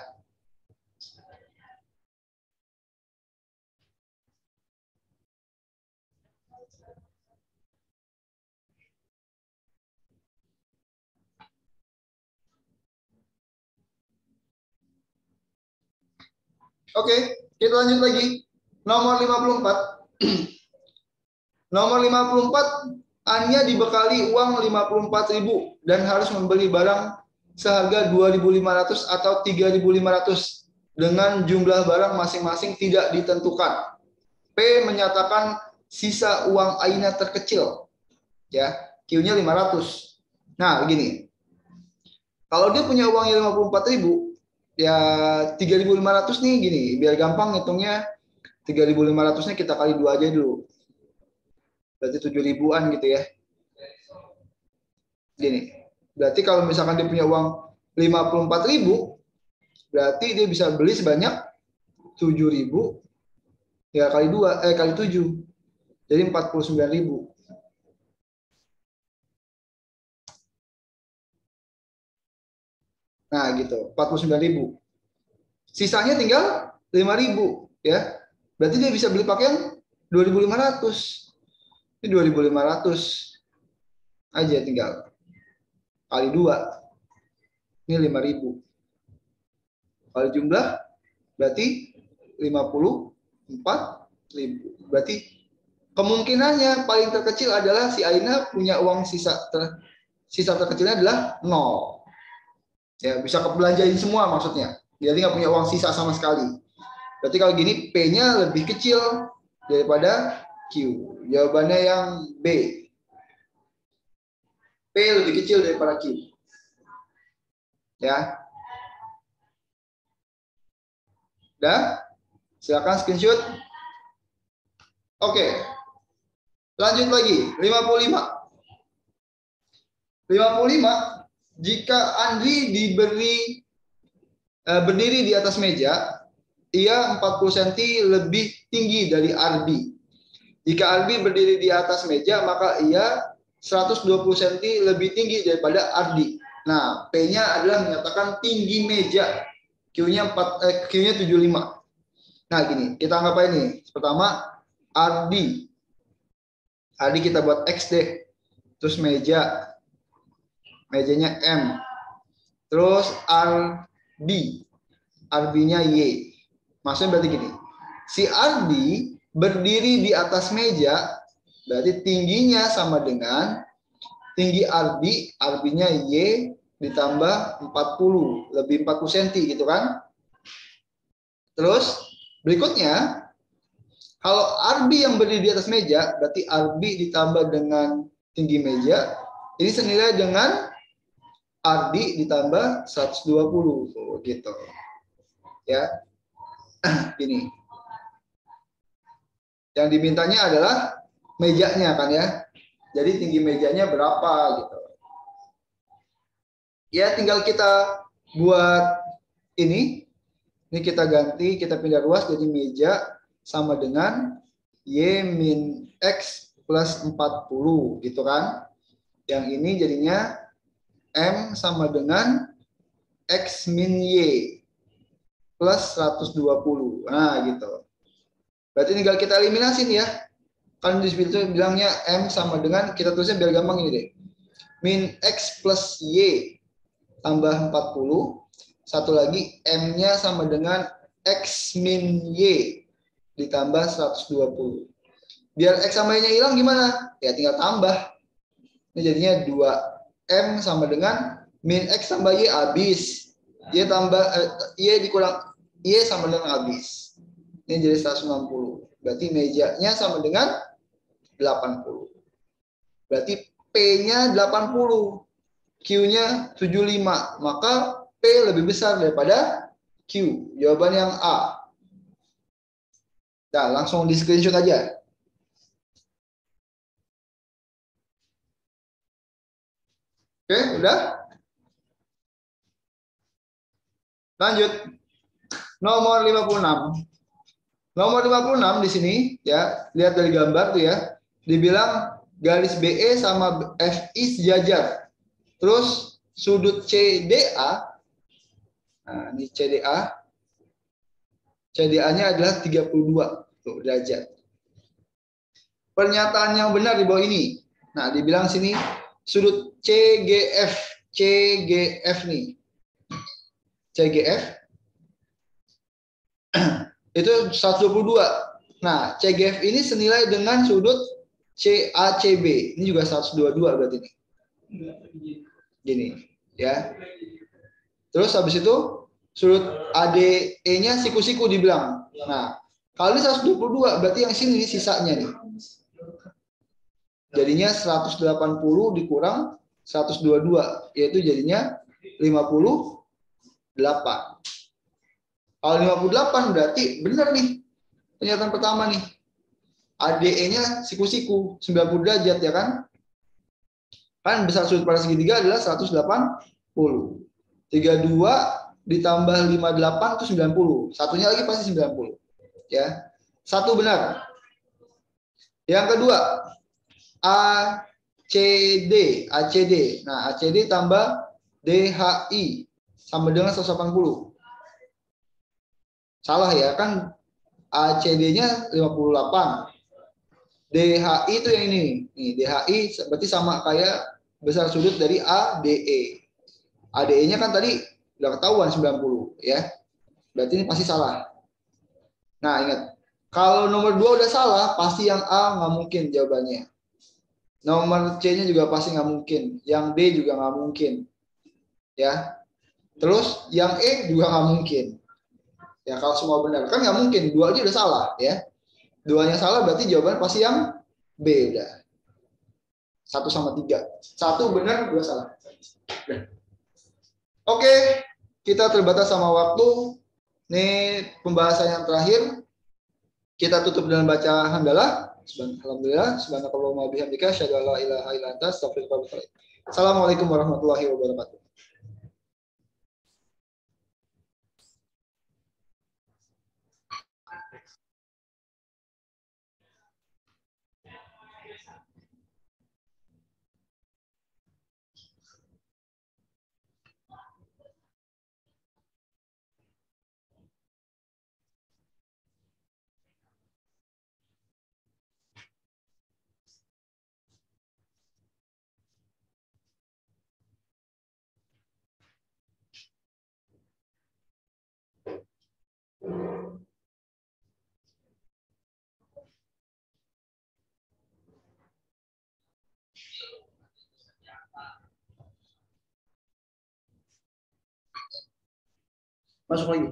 Oke, kita lanjut lagi. Nomor 54. Nomor 54, Anya dibekali uang 54.000 dan harus membeli barang seharga 2.500 atau 3.500 dengan jumlah barang masing-masing tidak ditentukan. P menyatakan sisa uang Aina terkecil. Ya. Q-nya 500. Nah, begini. Kalau dia punya uangnya 54.000, ya 3.500 nih gini, biar gampang hitungnya 3.500-nya kita kali 2 aja dulu. Berarti 7.000-an gitu ya. Gini. Berarti kalau misalkan dia punya uang 54.000, berarti dia bisa beli sebanyak 7.000 ya kali 2 kali 7. Jadi 49.000. Nah, gitu. 49.000. Sisanya tinggal 5.000 ya. Berarti dia bisa beli pakaian 2.500. Ini 2.500 aja tinggal. Kali 2. Ini 5.000. Kali jumlah berarti 54.000. Berarti kemungkinannya paling terkecil adalah si Aina punya uang sisa terkecilnya adalah 0. Ya, bisa kebelanjain semua maksudnya. Jadi nggak punya uang sisa sama sekali. Berarti kalau gini P-nya lebih kecil daripada Q. Jawabannya yang B. P lebih kecil daripada Q. Ya. Udah? Silakan screenshot. Oke. Lanjut lagi. 55. 55. Jika Andri berdiri di atas meja, ia 40 cm lebih tinggi dari Arbi. Jika Arbi berdiri di atas meja, maka ia 120 cm lebih tinggi daripada Ardi. Nah, P-nya adalah menyatakan tinggi meja. Q-nya 75. Nah, gini, kita anggap aja nih. Pertama, Ardi. Ardi kita buat X deh. Terus meja. Mejanya M. Terus Ardi. Ardi-nya Y. Maksudnya berarti gini. Si Ardi berdiri di atas meja, berarti tingginya sama dengan tinggi Ardi, Ardi-nya Y ditambah 40, lebih 40 cm gitu kan. Terus berikutnya, kalau Arbi yang berdiri di atas meja, berarti Arbi ditambah dengan tinggi meja, ini senilai dengan Ardi ditambah 120 gitu. Ya. Ini. Yang dimintanya adalah mejanya kan ya. Jadi tinggi mejanya berapa gitu. Ya tinggal kita buat ini. Ini kita ganti, kita pindah ruas jadi meja sama dengan Y min X plus 40 gitu kan. Yang ini jadinya M sama dengan X min Y plus 120. Nah gitu. Berarti tinggal kita eliminasi nih ya. Kan di situ bilangnya M sama dengan, kita tulisnya biar gampang ini deh. Min X plus Y tambah 40. Satu lagi M-nya sama dengan X min Y ditambah 120. Biar X sama Y-nya hilang gimana? Ya tinggal tambah. Ini jadinya 2M sama dengan min X tambah Y habis. Y tambah Y dikurang Y sama dengan habis. Ini jadi 160. Berarti mejanya sama dengan 80. Berarti P-nya 80. Q-nya 75. Maka P lebih besar daripada Q. Jawaban yang A. Nah, langsung di screenshot aja. Oke, udah? Lanjut. Nomor 56. Nomor 56 di sini ya, lihat dari gambar tuh ya. Dibilang garis BE sama FI sejajar. Terus sudut CDA. Nah, ini CDA. CDA-nya adalah 32 derajat. Pernyataan yang benar di bawah ini. Nah, dibilang sini sudut CGF. CGF nih. CGF itu 122. Nah, CGF ini senilai dengan sudut CACB. Ini juga 122 berarti ini. Gini, ya. Terus habis itu sudut ADE-nya siku-siku dibilang. Nah, kalau ini 122 berarti yang sini sisanya nih. Jadinya 180 dikurang 122, yaitu jadinya 58. Kalau 58 berarti benar nih pernyataan pertama nih. ADE-nya siku-siku 90 derajat ya kan? Kan besar sudut pada segitiga adalah 180. 32 ditambah 58 itu 90. Satunya lagi pasti 90. Ya. Satu benar. Yang kedua, ACD. Nah, ACD tambah DHI sama dengan 180. Salah ya, kan ACD-nya 58. DHI itu yang ini. Nih, DHI berarti sama kayak besar sudut dari ADE. ADE-nya kan tadi udah ketahuan 90 ya. Berarti ini pasti salah. Nah, ingat. Kalau nomor 2 udah salah, pasti yang A nggak mungkin jawabannya. Nomor C-nya juga pasti nggak mungkin. Yang D juga nggak mungkin. Ya. Terus yang E juga nggak mungkin. Ya, kalau semua benar. Kan nggak mungkin. 2 aja udah salah. Ya. 2-nya salah berarti jawaban pasti yang B udah. 1 sama 3. 1 benar, 2 salah. Udah. Oke. Kita terbatas sama waktu. Ini pembahasan yang terakhir. Kita tutup dengan baca hamdalah. Alhamdulillah. Subhanakallahumma bihamdika asyhadu an la ilaha illa anta astaghfiruka wa atubu ilaik. Assalamualaikum warahmatullahi wabarakatuh. Masuk lagi.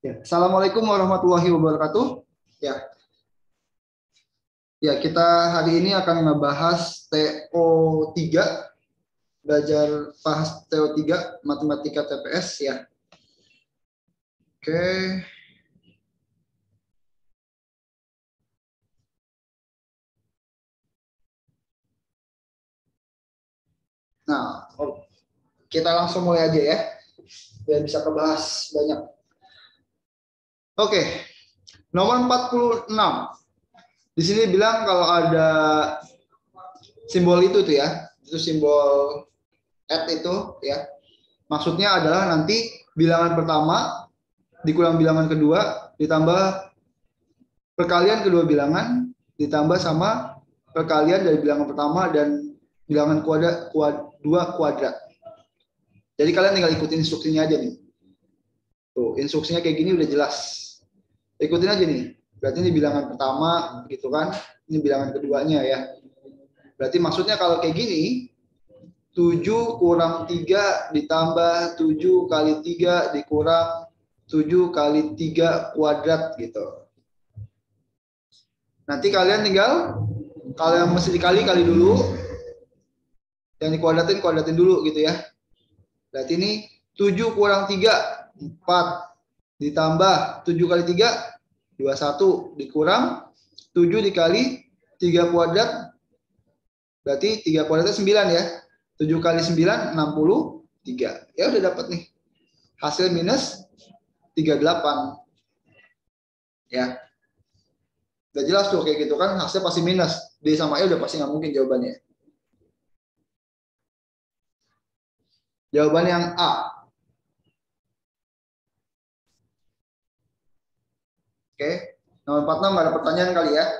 Ya. Assalamualaikum warahmatullahi wabarakatuh. Ya. Ya, kita hari ini akan ngebahas TO3, belajar bahas TO3 matematika TPS ya. Oke. Nah, kita langsung mulai aja ya. Biar bisa kebahas banyak. Oke. Nomor 46. Di sini bilang kalau ada simbol itu tuh ya. Itu simbol add itu ya. Maksudnya adalah nanti bilangan pertama dikurang bilangan kedua ditambah perkalian kedua bilangan ditambah sama perkalian dari bilangan pertama dan bilangan dua kuadrat. Jadi kalian tinggal ikutin instruksinya aja nih. Tuh, instruksinya kayak gini udah jelas. Ikutin aja nih. Berarti ini bilangan pertama gitu kan. Ini bilangan keduanya ya. Berarti maksudnya kalau kayak gini 7 kurang 3 ditambah 7 kali 3 dikurang 7 kali 3 kuadrat gitu. Nanti kalian tinggal, kalau yang mesti dikali dulu, yang dikuadratin dulu gitu ya. Berarti ini 7 kurang 3, 4 ditambah 7 kali 3, 21 dikurang 7 dikali 3 kuadrat, berarti 3 kuadratnya 9 ya. 7 kali 9, 63. Ya udah dapat nih. Hasil minus 38. Ya. Udah jelas tuh kayak gitu kan, hasilnya pasti minus. D sama E udah pasti nggak mungkin jawabannya. Jawaban yang A. Oke, nomor 46 nggak ada pertanyaan kali ya.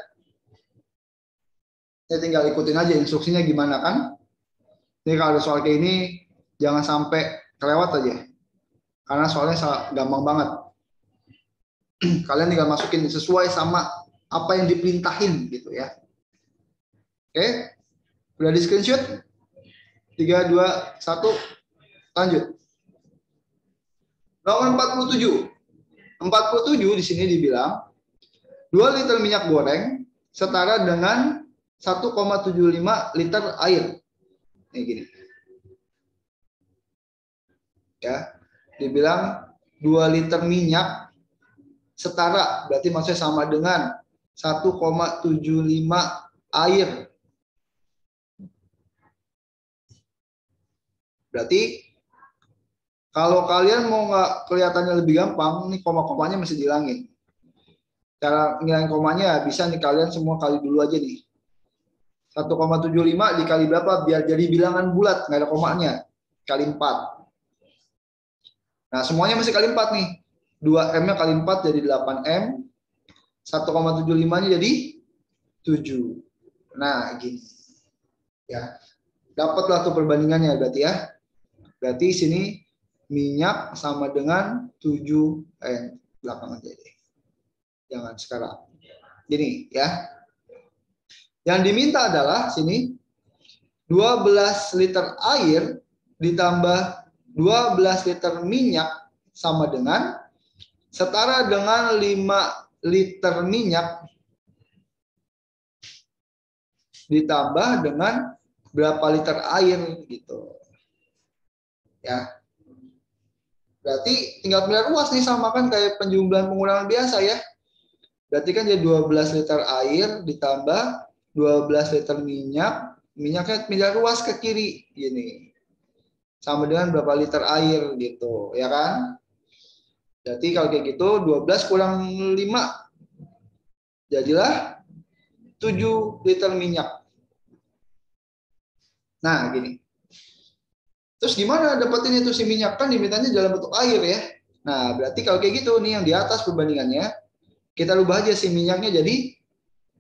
Ya tinggal ikutin aja instruksinya gimana kan. Ini kalau ada soal kayak ini jangan sampai kelewat aja. Karena soalnya gampang banget. Kalian tinggal masukin sesuai sama apa yang diperintahkan gitu ya. Oke. Udah di screenshot? 3, 2, 1. Lanjut. Nomor 47. 47 di sini dibilang 2 liter minyak goreng setara dengan 1,75 liter air. Ini gini. Ya. Dibilang 2 liter minyak setara, berarti maksudnya sama dengan 1,75 air. Berarti kalau kalian mau nggak kelihatannya lebih gampang, nih koma-komanya masih dihilangin. Cara ngilangin komanya bisa nih kalian semua kali dulu aja nih. 1,75 dikali berapa biar jadi bilangan bulat, nggak ada komanya. Kali 4. Nah, semuanya masih kali 4 nih. 2M-nya kali 4 jadi 8M. 1,75-nya jadi 7. Nah, gini. Ya. Dapatlah tuh perbandingannya berarti ya. Berarti sini minyak sama dengan 7N. Belakang aja deh. Jangan sekarang. Gini ya. Yang diminta adalah sini 12 liter air ditambah 12 liter minyak sama dengan setara dengan 5 liter minyak ditambah dengan berapa liter air gitu. Ya. Berarti tinggal pilihan ruas nih, sama kan kayak penjumlahan pengurangan biasa ya. Berarti kan jadi 12 liter air ditambah 12 liter minyak, minyaknya pindah ruas ke kiri gini. Sama dengan berapa liter air gitu, ya kan? Berarti kalau kayak gitu 12 kurang 5 jadilah 7 liter minyak. Nah, gini. Terus gimana dapetin itu si minyak, kan dimintanya dalam bentuk air ya. Nah, berarti kalau kayak gitu nih yang di atas perbandingannya kita rubah aja si minyaknya jadi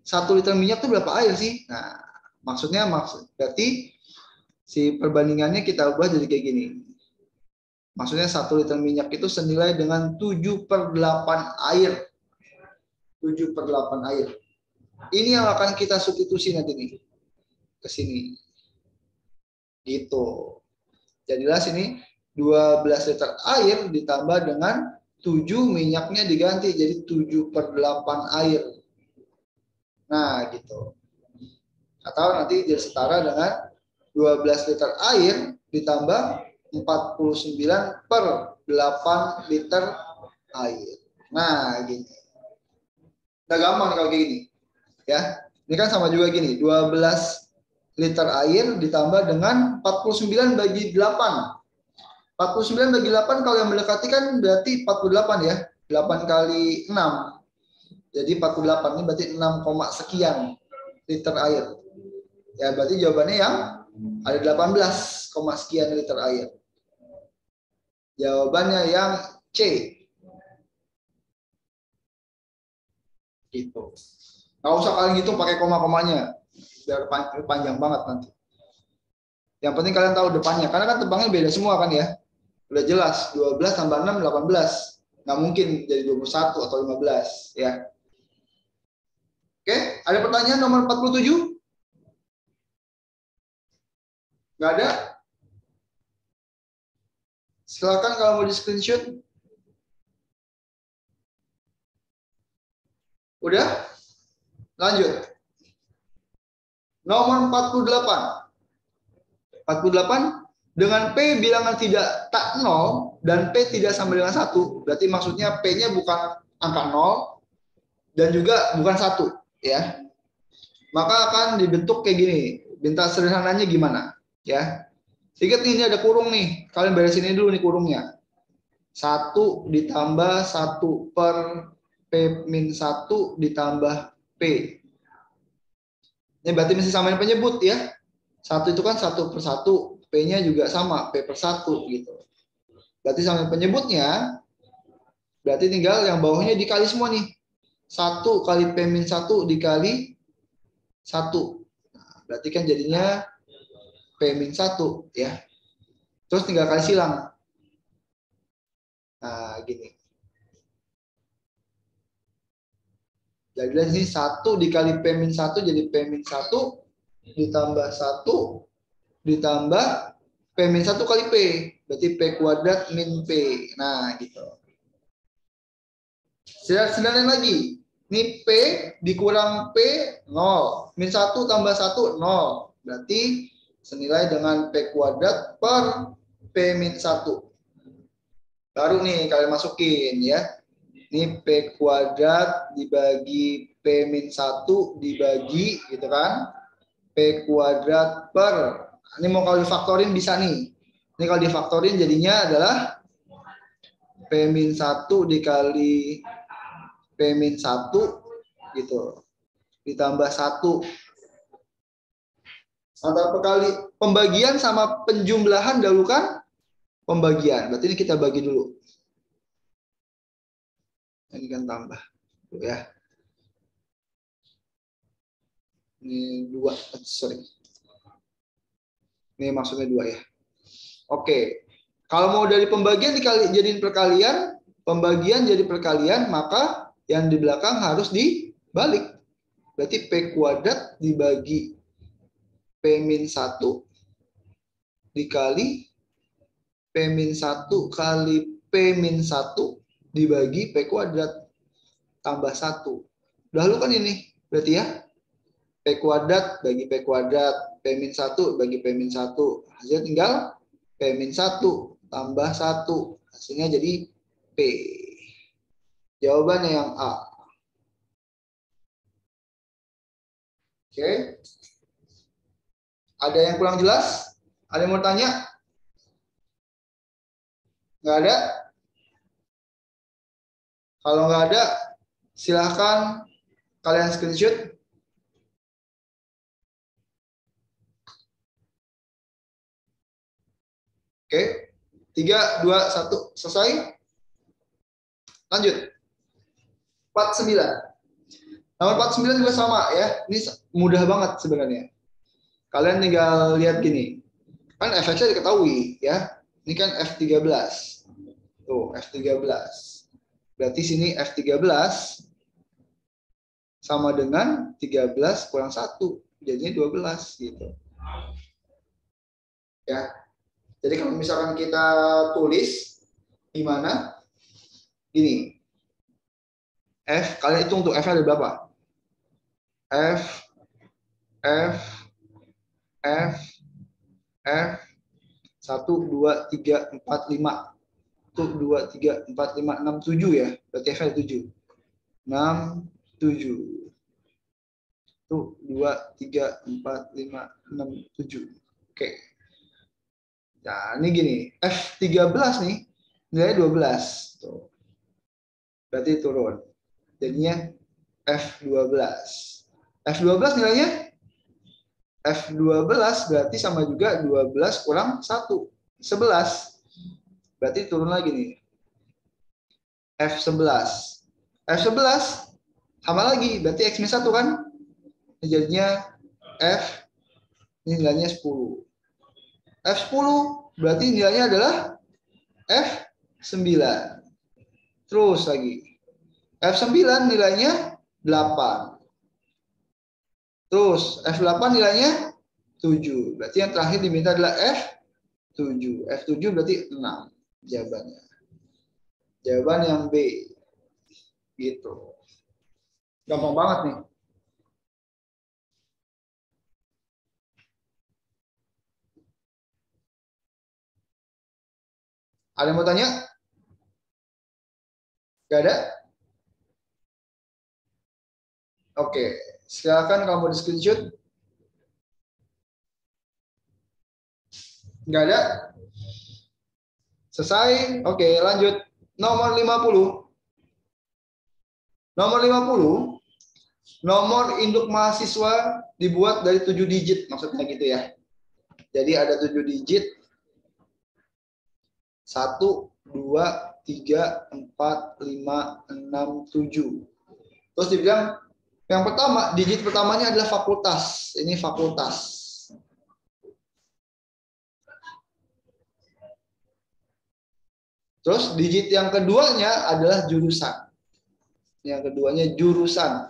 1 liter minyak itu berapa air sih? Nah, maksudnya berarti si perbandingannya kita ubah jadi kayak gini. Maksudnya 1 liter minyak itu senilai dengan 7/8 air. 7/8 air. Ini yang akan kita substitusi nanti nih. Ke sini. Gitu. Jadilah sini 12 liter air ditambah dengan 7 minyaknya diganti jadi 7/8 air. Nah, gitu. Atau nanti jadi setara dengan 12 liter air ditambah 49/8 liter air. Nah, gini. Udah gampang kalau kayak gini. Ya. Ini kan sama juga gini, 12 liter air ditambah dengan 49 bagi 8. 49 bagi 8 kalau yang mendekati kan berarti 48 ya. 8 kali 6. Jadi 48 ini berarti 6, sekian liter air. Ya berarti jawabannya yang ada 18, sekian liter air. Jawabannya yang C. Gitu. Nggak usah kalian hitung pakai koma-komanya. Biar panjang banget nanti. Yang penting kalian tahu depannya. Karena kan tebangnya beda semua kan ya. Udah jelas. 12 tambah 6, 18. Nggak mungkin jadi 21 atau 15. Ya. Oke. Ada pertanyaan nomor 47? Nggak ada? Silakan kalau mau di screenshot. Udah? Lanjut. Nomor 48. 48 dengan P bilangan tidak tak 0 dan P tidak sama dengan 1. Berarti maksudnya P-nya bukan angka 0 dan juga bukan 1 ya. Maka akan dibentuk kayak gini. Bintang sederhananya gimana? Ya. Ingat nih, ini ada kurung nih. Kalian beresin ini dulu nih kurungnya. 1 ditambah 1 per P-1 ditambah P. Ini berarti mesti samain penyebut ya. 1 itu kan 1/1. P-nya juga sama, P per 1 gitu. Berarti samain penyebutnya, berarti tinggal yang bawahnya dikali semua nih. 1 kali P-1 dikali 1. Nah, berarti kan jadinya P-1 ya. Terus tinggal kali silang. Nah, gini. Jadi di sini 1 dikali P-1 jadi P-1 ditambah 1 ditambah P-1 kali P. Berarti P kuadrat min P. Nah, gitu. Sederhanain lagi. Ini P dikurang P 0. Min 1 tambah 1 0. Berarti senilai dengan P kuadrat per P-1. Baru nih kalian masukin ya. Ini P kuadrat dibagi P-1 dibagi gitu kan. P kuadrat per. Ini mau kalau difaktorin bisa nih. Ini kalau difaktorin jadinya adalah P-1 dikali P-1 gitu. Ditambah 1. Antara perkali pembagian sama penjumlahan dahulukan pembagian. Berarti ini kita bagi dulu. Ini kan tambah. Tuh ya. Ini 2, sorry. Ini maksudnya 2 ya. Oke. Kalau mau dari pembagian dikali jadiin perkalian, pembagian jadi perkalian, maka yang di belakang harus dibalik. Berarti P kuadrat dibagi P-1 dikali P-1 kali P-1 dibagi P kuadrat tambah 1. Dahulu kan ini. Berarti ya. P kuadrat bagi P kuadrat. P-1 bagi P-1. Hasilnya tinggal P-1 tambah 1. Hasilnya jadi P. Jawabannya yang A. Oke. Ada yang kurang jelas? Ada yang mau tanya? Nggak ada? Kalau nggak ada, silahkan kalian screenshot. Oke. 3, 2, 1. Selesai? Lanjut. 49. Nomor 49 juga sama ya. Ini mudah banget sebenarnya. Kalian tinggal lihat gini. Kan fx-nya diketahui ya. Ini kan F13. Tuh, F13. Berarti sini F13 sama dengan 13 kurang 1. Jadinya 12 gitu. Ya. Jadi kalau misalkan kita tulis gimana? Gini. F, kalian hitung tuh F-nya ada berapa? F, F, F, F, 1, 2, 3, 4, 5. 1, 2, 3, 4, 5, 6, 7 ya. Berarti F-nya 7. 6, 7. 1, 2, 3, 4, 5, 6, 7. Oke. Nah, ini gini. F13 nih, nilainya 12. Tuh. Berarti turun. Jadinya F12. F12 nilainya? F12 berarti sama juga 12 kurang 1. 11. Berarti turun lagi nih. F11. F11 sama lagi. Berarti X-1 kan? Jadinya F ini nilainya 10. F10 berarti nilainya adalah F9. Terus lagi. F9 nilainya 8. Terus F8 nilainya 7. Berarti yang terakhir diminta adalah F7. F7 berarti 6 jawabannya. Jawaban yang B. Gitu. Gampang banget nih. Ada yang mau tanya? Gak ada? Oke. Silakan kalau mau di screenshot. Gak ada? Selesai? Oke, lanjut. Nomor 50. Nomor 50. nomor induk mahasiswa dibuat dari 7 digit, maksudnya gitu ya. Jadi ada 7 digit. 1, 2, 3, 4, 5, 6, 7. Terus dibilang yang pertama, digit pertamanya adalah fakultas. Ini fakultas. Terus digit yang keduanya adalah jurusan. Yang keduanya jurusan.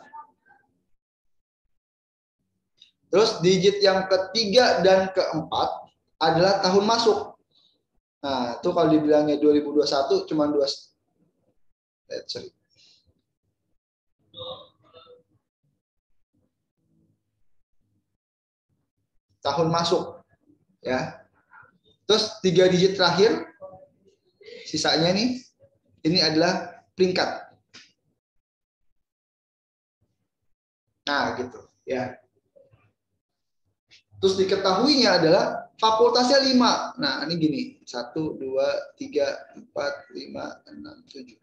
Terus digit yang ketiga dan keempat adalah tahun masuk. Nah, itu kalau dibilangnya 2021 cuma 2. Sorry. Tahun masuk. Ya. Terus 3 digit terakhir sisanya nih ini adalah peringkat. Nah, gitu, ya. Terus diketahuinya adalah fakultasnya 5. Nah, ini gini. 1, 2, 3, 4, 5, 6, 7.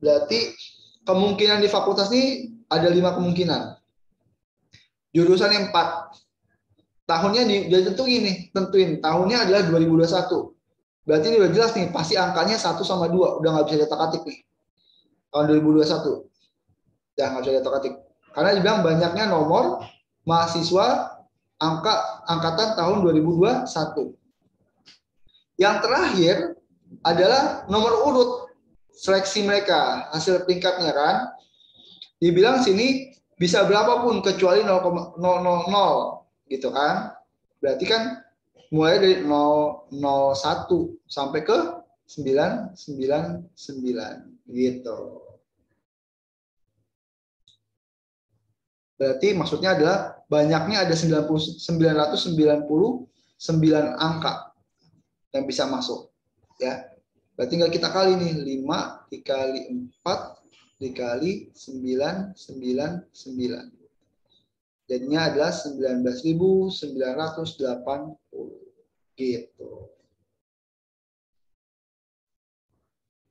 Berarti kemungkinan di fakultas ini ada 5 kemungkinan. Jurusan yang 4. Tahunnya dia tentuin. Tahunnya adalah 2021. Berarti ini udah jelas nih, pasti angkanya 1 sama 2. Udah nggak bisa diotak-atik nih. Tahun 2021. Udah nggak bisa diotak-atik. Karena dibilang banyaknya nomor mahasiswa angkatan tahun 2021. Yang terakhir adalah nomor urut seleksi mereka, hasil peringkatnya kan. Dibilang sini bisa berapapun kecuali 0,000 gitu kan. Berarti kan mulai dari 001 sampai ke 999 gitu. Berarti maksudnya adalah banyaknya ada 999 angka yang bisa masuk, ya. Berarti tinggal kita kali nih 5 dikali 4 dikali 999. Jadinya adalah 19.980 gitu.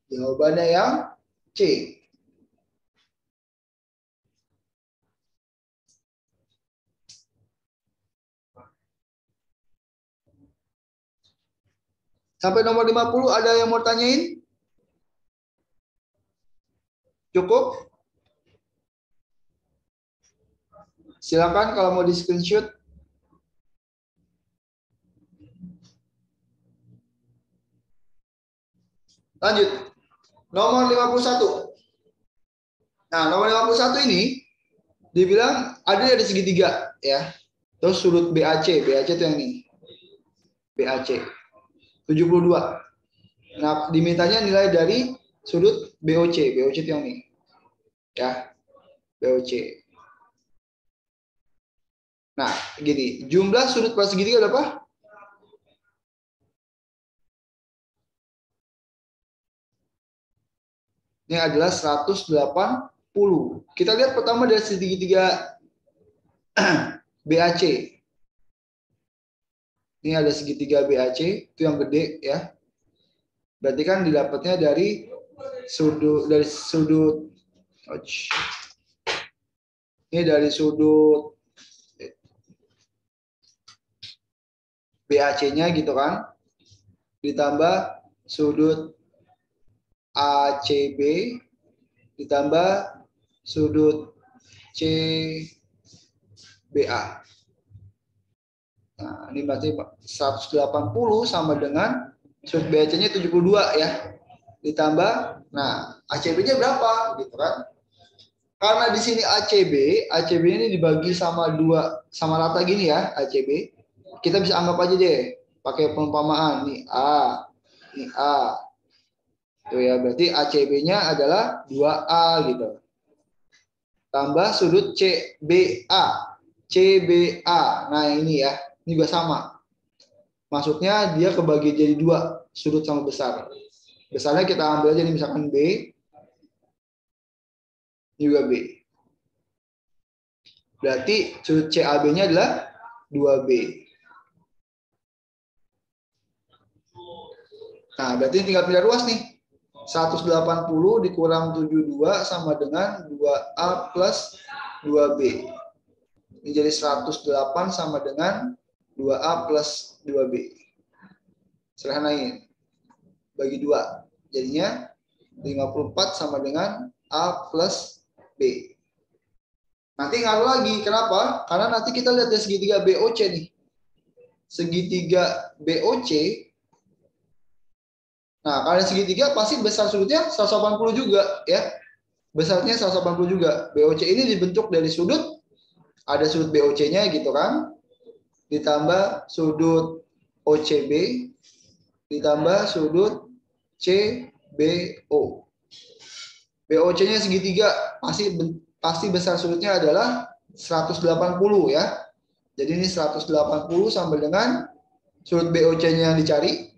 Jawabannya yang C. Sampai nomor 50 ada yang mau tanyain? Cukup? Silakan kalau mau di screenshot. Lanjut. Nomor 51. Nah, nomor 51 ini dibilang ada dari segitiga ya. Terus sudut BAC, BAC itu yang ini. BAC 72. Nah, dimintanya nilai dari sudut BOC, BOC itu yang ini. Ya. BOC. Nah, gini, jumlah sudut pada segitiga berapa? Ini adalah 180. Kita lihat pertama dari segitiga BAC. Ini ada segitiga BAC, itu yang gede ya. Berarti kan didapatnya dari sudut ini dari sudut BAC-nya gitu kan. Ditambah sudut ACB ditambah sudut CBA. Nah, ini berarti 180 sama dengan sudut BAC-nya 72 ya. Ditambah, nah ACB-nya berapa gitu kan? Karena di sini ACB ini dibagi sama rata gini ya, ACB. Kita bisa anggap aja deh pakai perumpamaan nih A, ini A. Tuh ya, berarti ACB-nya adalah 2A gitu. Tambah sudut CBA. CBA. Nah, ini ya. Ini juga sama. Maksudnya dia kebagi jadi 2, sudut sama besar. Besarnya kita ambil aja nih misalkan B. Juga B. Berarti sudut CAB-nya adalah 2B. Nah, berarti tinggal pindah ruas nih. 180 dikurang 72 sama dengan 2A plus 2B. Ini jadi 108 sama dengan 2A plus 2B. Sederhanain. Bagi 2. Jadinya 54 sama dengan A plus B. Nanti ngaruh lagi. Kenapa? Karena nanti kita lihat dari segitiga BOC nih. Segitiga BOC. Nah, kalau segitiga pasti besar sudutnya 180 juga ya. Besarnya 180 juga. BOC ini dibentuk dari sudut, ada sudut BOC-nya gitu kan. Ditambah sudut OCB, ditambah sudut CBO. BOC-nya segitiga, pasti besar sudutnya adalah 180 ya. Jadi ini 180 sama dengan sudut BOC-nya yang dicari.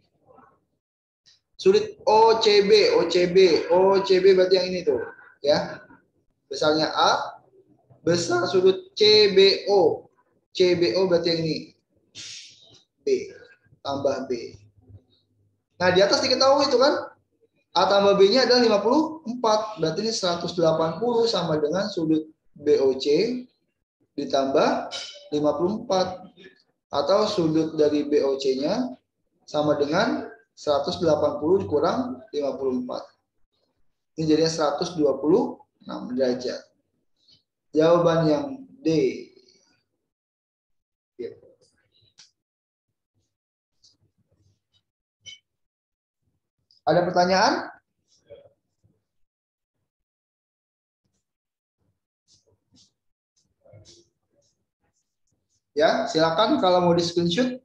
Sudut OCB berarti yang ini tuh ya. Besarnya A, besar sudut CBO. CBO berarti yang ini. B tambah B. Nah, di atas diketahui itu kan A tambah B-nya adalah 54. Berarti ini 180 sama dengan sudut BOC ditambah 54. Atau sudut dari BOC-nya sama dengan 180 dikurang 54. Ini jadinya 126 derajat. Jawaban yang D. Ada pertanyaan? Ya, silakan kalau mau di screenshot.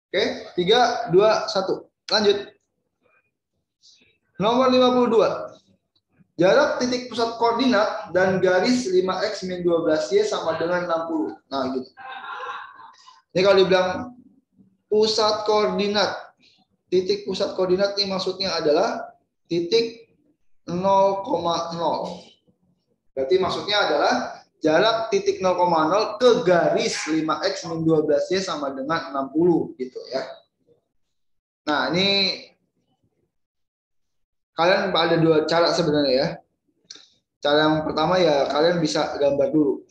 Oke, 3, 2, 1. Lanjut. Nomor 52. Jarak titik pusat koordinat dan garis 5x min 12y sama dengan 60. Nah, gitu. Ini kalau dibilang pusat koordinat, titik pusat koordinat ini maksudnya adalah titik 0,0. Berarti maksudnya adalah jarak titik 0,0 ke garis 5x min 12y sama dengan 60 gitu ya. Nah, ini kalian ada dua cara sebenarnya ya. Cara yang pertama ya kalian bisa gambar dulu.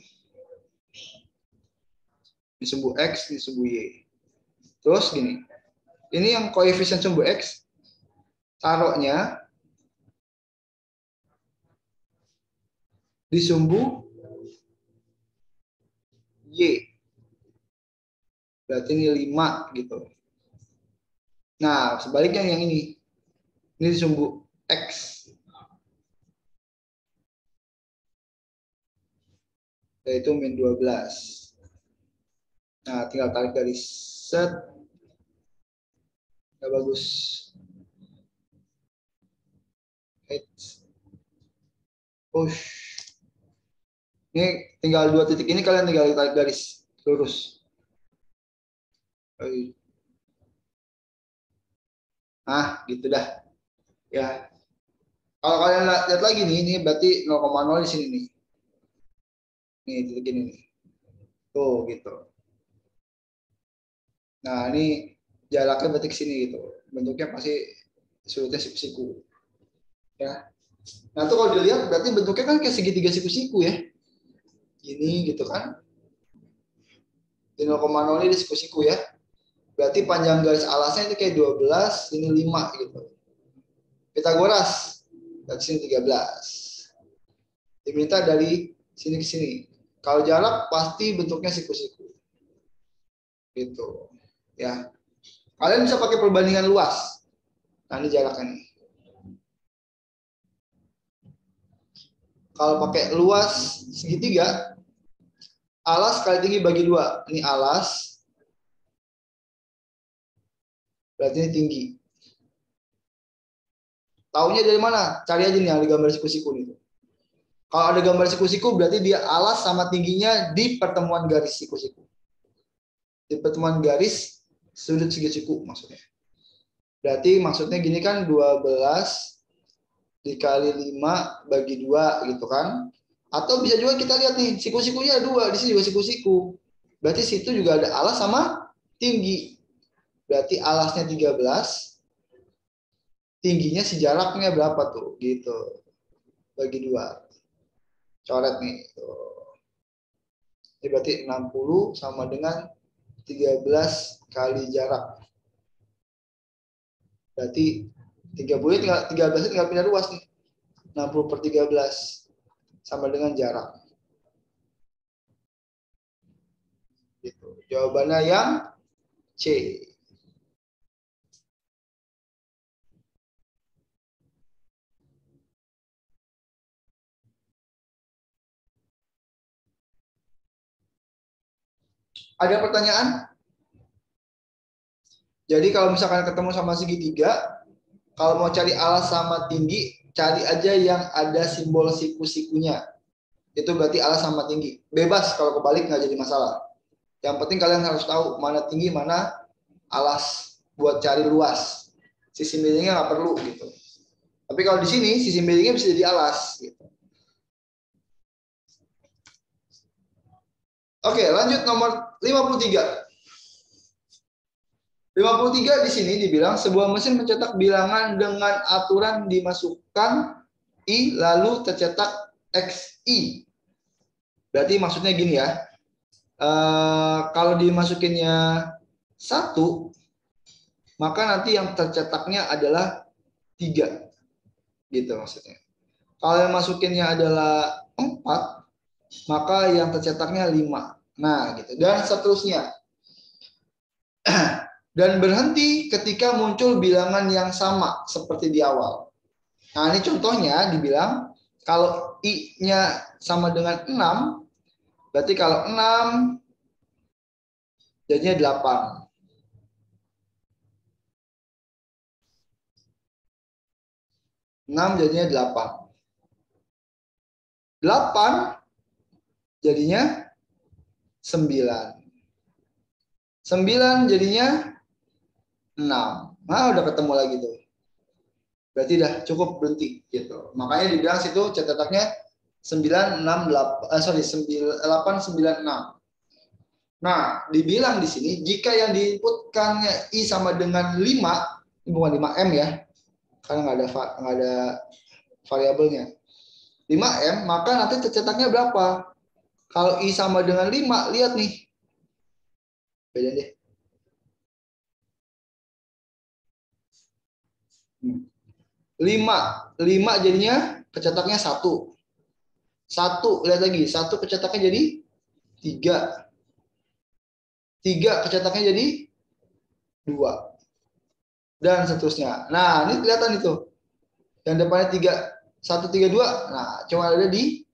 Ini sumbu X, ini sumbu Y. Terus gini. Ini yang koefisien sumbu X taruhnya di sumbu Y. Berarti ini 5 gitu. Nah, sebaliknya yang ini. Ini di sumbu X. Yaitu min 12. Nah, tinggal tarik garis set. Nggak bagus. Push. Ini tinggal 2 titik ini kalian tinggal tarik garis lurus. Nah, gitu dah. Ya. Kalau kalian lihat lagi nih, ini berarti 0,0 di sini nih. Nih, titik ini nih. Tuh, gitu. Nah, ini jaraknya berarti ke sini gitu. Bentuknya pasti sudutnya siku-siku. Ya. Nah, tuh kalau dilihat berarti bentuknya kan kayak segitiga siku-siku ya. Gini gitu kan. Di 0,0 ini di siku-siku ya. Berarti panjang garis alasnya itu kayak 12, ini 5 gitu. Pitagoras. Dari sini 13. Diminta dari sini ke sini. Kalau jarak pasti bentuknya siku-siku. Gitu. Ya. Kalian bisa pakai perbandingan luas. Nah, ini jaraknya nih. Kalau pakai luas segitiga, alas kali tinggi bagi 2. Ini alas. Berarti ini tinggi. Taunya dari mana? Cari aja nih yang ada gambar siku-siku nih. Kalau ada gambar siku-siku berarti dia alas sama tingginya di pertemuan garis siku-siku. Di pertemuan garis sudut siku-siku maksudnya. Berarti maksudnya gini kan 12 dikali 5 bagi 2 gitu kan. Atau bisa juga kita lihat nih siku-sikunya 2, di sini juga siku-siku. Berarti situ juga ada alas sama tinggi. Berarti alasnya 13, tingginya si jaraknya berapa tuh? Gitu. Bagi 2. Coret nih. Ini berarti 60 sama dengan 13 kali jarak. Berarti 30 tinggal 13 tinggal pindah ruas nih. 60 per 13 sama dengan jarak. Gitu. Jawabannya yang C. Ada pertanyaan? Jadi kalau misalkan ketemu sama segitiga, kalau mau cari alas sama tinggi, cari aja yang ada simbol siku-sikunya. Itu berarti alas sama tinggi. Bebas kalau kebalik nggak jadi masalah. Yang penting kalian harus tahu mana tinggi, mana alas buat cari luas. Sisi miringnya nggak perlu gitu. Tapi kalau di sini sisi miringnya bisa jadi alas gitu. Oke, lanjut nomor 53. 53 di sini dibilang sebuah mesin mencetak bilangan dengan aturan dimasukkan I lalu tercetak XI. Berarti maksudnya gini ya. Kalau dimasukinnya 1, maka nanti yang tercetaknya adalah 3. Gitu maksudnya. Kalau yang masukinnya adalah 4, maka yang tercetaknya 5. Nah, gitu. Dan seterusnya. Dan berhenti ketika muncul bilangan yang sama seperti di awal. Nah, ini contohnya dibilang kalau I-nya sama dengan 6, berarti kalau 6 jadinya 8. 6 jadinya 8. 8 jadinya 9. 9 jadinya 6. Nah, udah ketemu lagi tuh. Berarti udah cukup berhenti gitu. Makanya dibilang situ catatannya 8 9 6. Nah, dibilang di sini jika yang diinputkannya I sama dengan 5, ini bukan 5M ya. Karena nggak ada variabelnya. 5M, maka nanti tercetaknya berapa? Kalau I sama dengan 5, lihat nih. Beda deh. 5 jadinya kecetaknya 1. 1, lihat lagi. 1 kecetaknya jadi 3. 3 kecetaknya jadi 2. Dan seterusnya. Nah, ini kelihatan itu. Yang depannya 3, 1, 3, 2. Nah, cuma ada di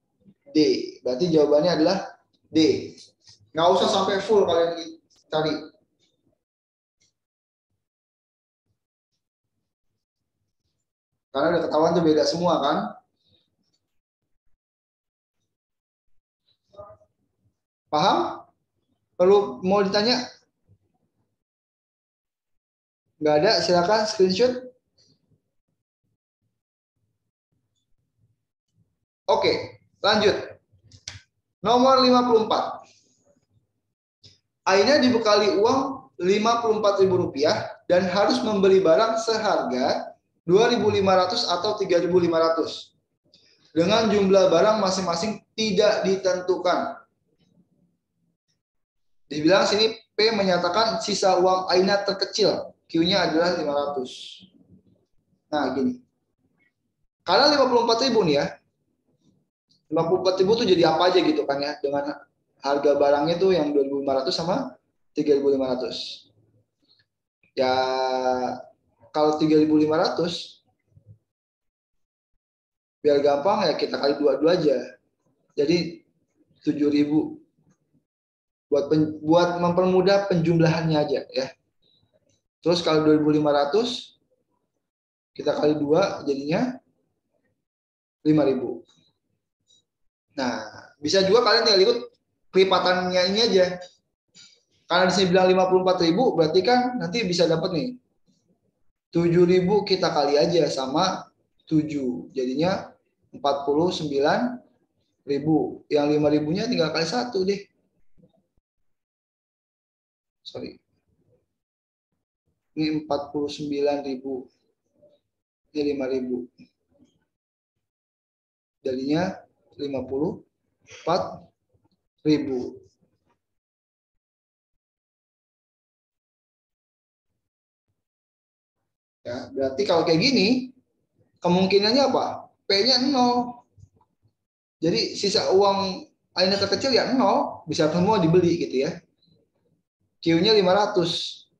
D. Berarti jawabannya adalah D. Nggak usah sampai full kalian cari. Karena udah ketahuan tuh beda semua kan. Paham? Perlu mau ditanya? Nggak ada, silakan screenshot. Oke, lanjut. Nomor 54. Aina dibekali uang Rp54.000 dan harus membeli barang seharga Rp2.500 atau Rp3.500 dengan jumlah barang masing-masing tidak ditentukan. Dibilang sini P menyatakan sisa uang Aina terkecil, Q-nya adalah 500. Nah, gini. Karena 54.000 nih ya. 54.000 tuh jadi apa aja gitu kan ya, dengan harga barangnya tuh yang 2.500 sama 3.500. Ya kalau 3.500 biar gampang ya kita kali 22 aja. Jadi 7.000 buat mempermudah penjumlahannya aja ya. Terus kalau 2.500 kita kali 2 jadinya 5.000. Nah, bisa juga kalian tinggal ikut kelipatannya ini aja. Karena di sini bilang 54.000, berarti kan nanti bisa dapat nih 7.000 kita kali aja sama 7. Jadinya 49.000. Yang 5.000-nya tinggal kali 1 deh. sorry. Ini 49.000. Ini 5.000. Jadinya 54.000. Ya, berarti kalau kayak gini, kemungkinannya apa? P-nya 0. Jadi sisa uang Alina terkecil ya 0. Bisa semua dibeli gitu ya. Q-nya 500.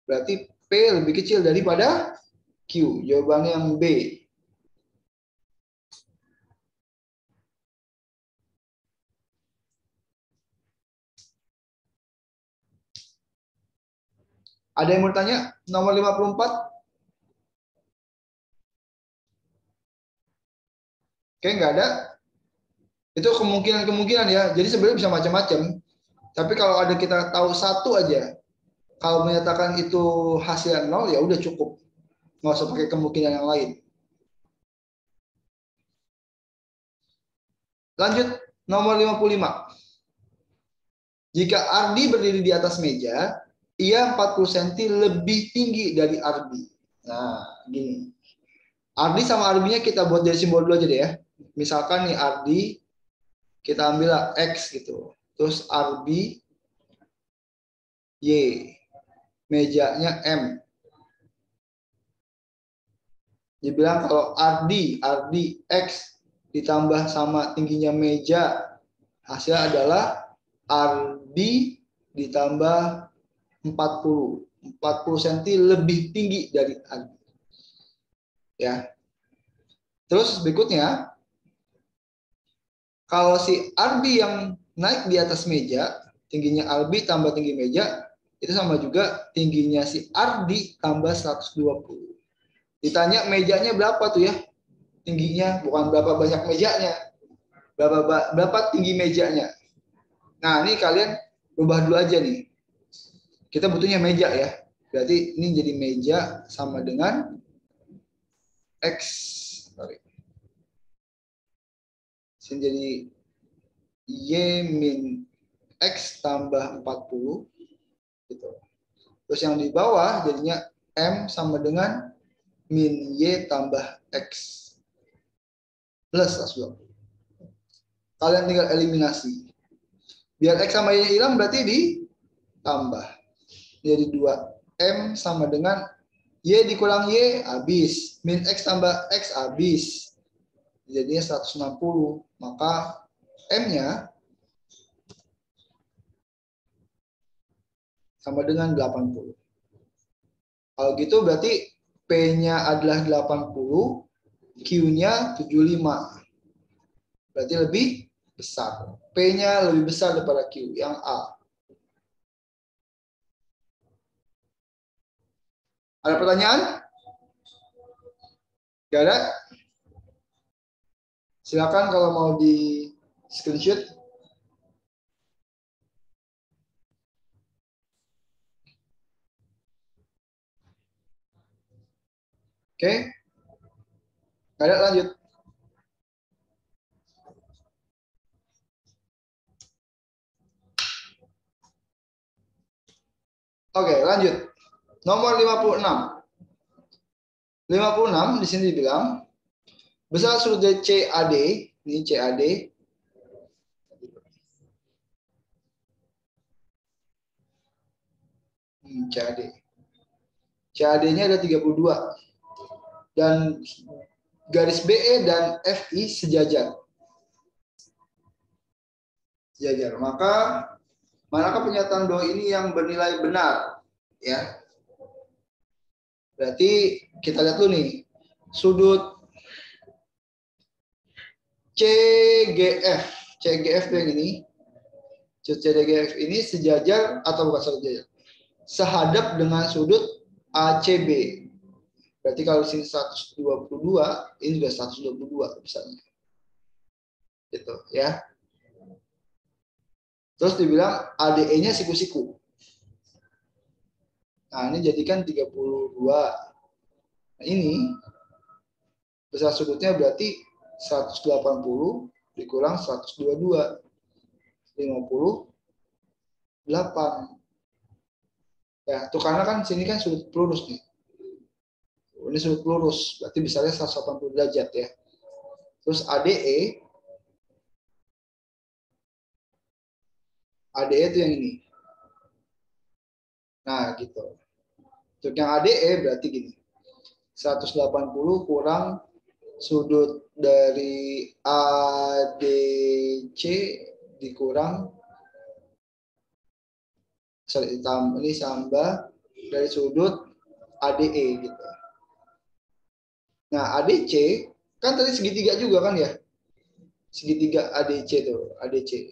Berarti P lebih kecil daripada Q. Jawabannya yang B. Ada yang mau tanya? Nomor 54? Oke, nggak ada. Itu kemungkinan-kemungkinan ya. Jadi sebenarnya bisa macam-macam. Tapi kalau ada kita tahu satu aja, kalau menyatakan itu hasilnya 0, ya udah cukup. Nggak usah pakai kemungkinan yang lain. Lanjut, nomor 55. Jika Ardi berdiri di atas meja, ia 40 cm lebih tinggi dari Ardi. Nah, gini. Ardi sama Ardi-nya kita buat jadi simbol dulu aja deh ya. Misalkan nih Ardi, kita ambil X gitu. Terus Ardi, Y. Mejanya M. Dibilang kalau Ardi X ditambah sama tingginya meja, hasilnya adalah Ardi ditambah 40 cm lebih tinggi dari Ardi. Ya. Terus berikutnya, kalau si Ardi yang naik di atas meja, tingginya Ardi tambah tinggi meja, itu sama juga tingginya si Ardi tambah 120. Ditanya mejanya berapa tuh ya? Tingginya, bukan berapa banyak mejanya. Berapa tinggi mejanya. Nah, ini kalian rubah dulu aja nih. Kita butuhnya meja ya. Berarti ini jadi meja sama dengan X. Sorry. Sini jadi Y min X tambah 40. Gitu. Terus yang di bawah jadinya M sama dengan min Y tambah X plus 120. Kalian tinggal eliminasi. Biar X sama Y hilang berarti ditambah. Jadi 2M sama dengan Y dikurang Y habis. Min X tambah X habis. Jadinya 160. Maka M-nya sama dengan 80. Kalau gitu berarti P-nya adalah 80, Q-nya 75. Berarti lebih besar. P-nya lebih besar daripada Q, yang A. Ada pertanyaan? Gak ada? Silakan kalau mau di screenshot. Oke. Gak ada, lanjut. Oke, lanjut. Nomor 56. 56 di sini dibilang besar sudut dari CAD, ini CAD. CAD. CAD-nya ada 32. Dan garis BE dan FI sejajar. Sejajar. Maka manakah pernyataan doa ini yang bernilai benar? Ya. Berarti kita lihat dulu nih. Sudut CGF. CGF yang ini. Sudut CGF ini sejajar atau bukan sejajar? Sehadap dengan sudut ACB. Berarti kalau sini 122, ini juga 122 misalnya. Gitu ya. Terus dibilang ADE-nya siku-siku. Nah, ini jadikan 32. Nah, ini besar sudutnya berarti 180 dikurang 122. 50 8. Ya, tuh karena kan sini kan sudut lurus nih. Ini sudut lurus, berarti besarnya 180 derajat ya. Terus ADE itu yang ini. Nah, gitu. Untuk yang ADE berarti gini. 180 kurang sudut dari ADC dikurang ini tambah dari sudut ADE gitu. Nah, ADC kan tadi segitiga juga kan ya? Segitiga ADC tuh, ADC.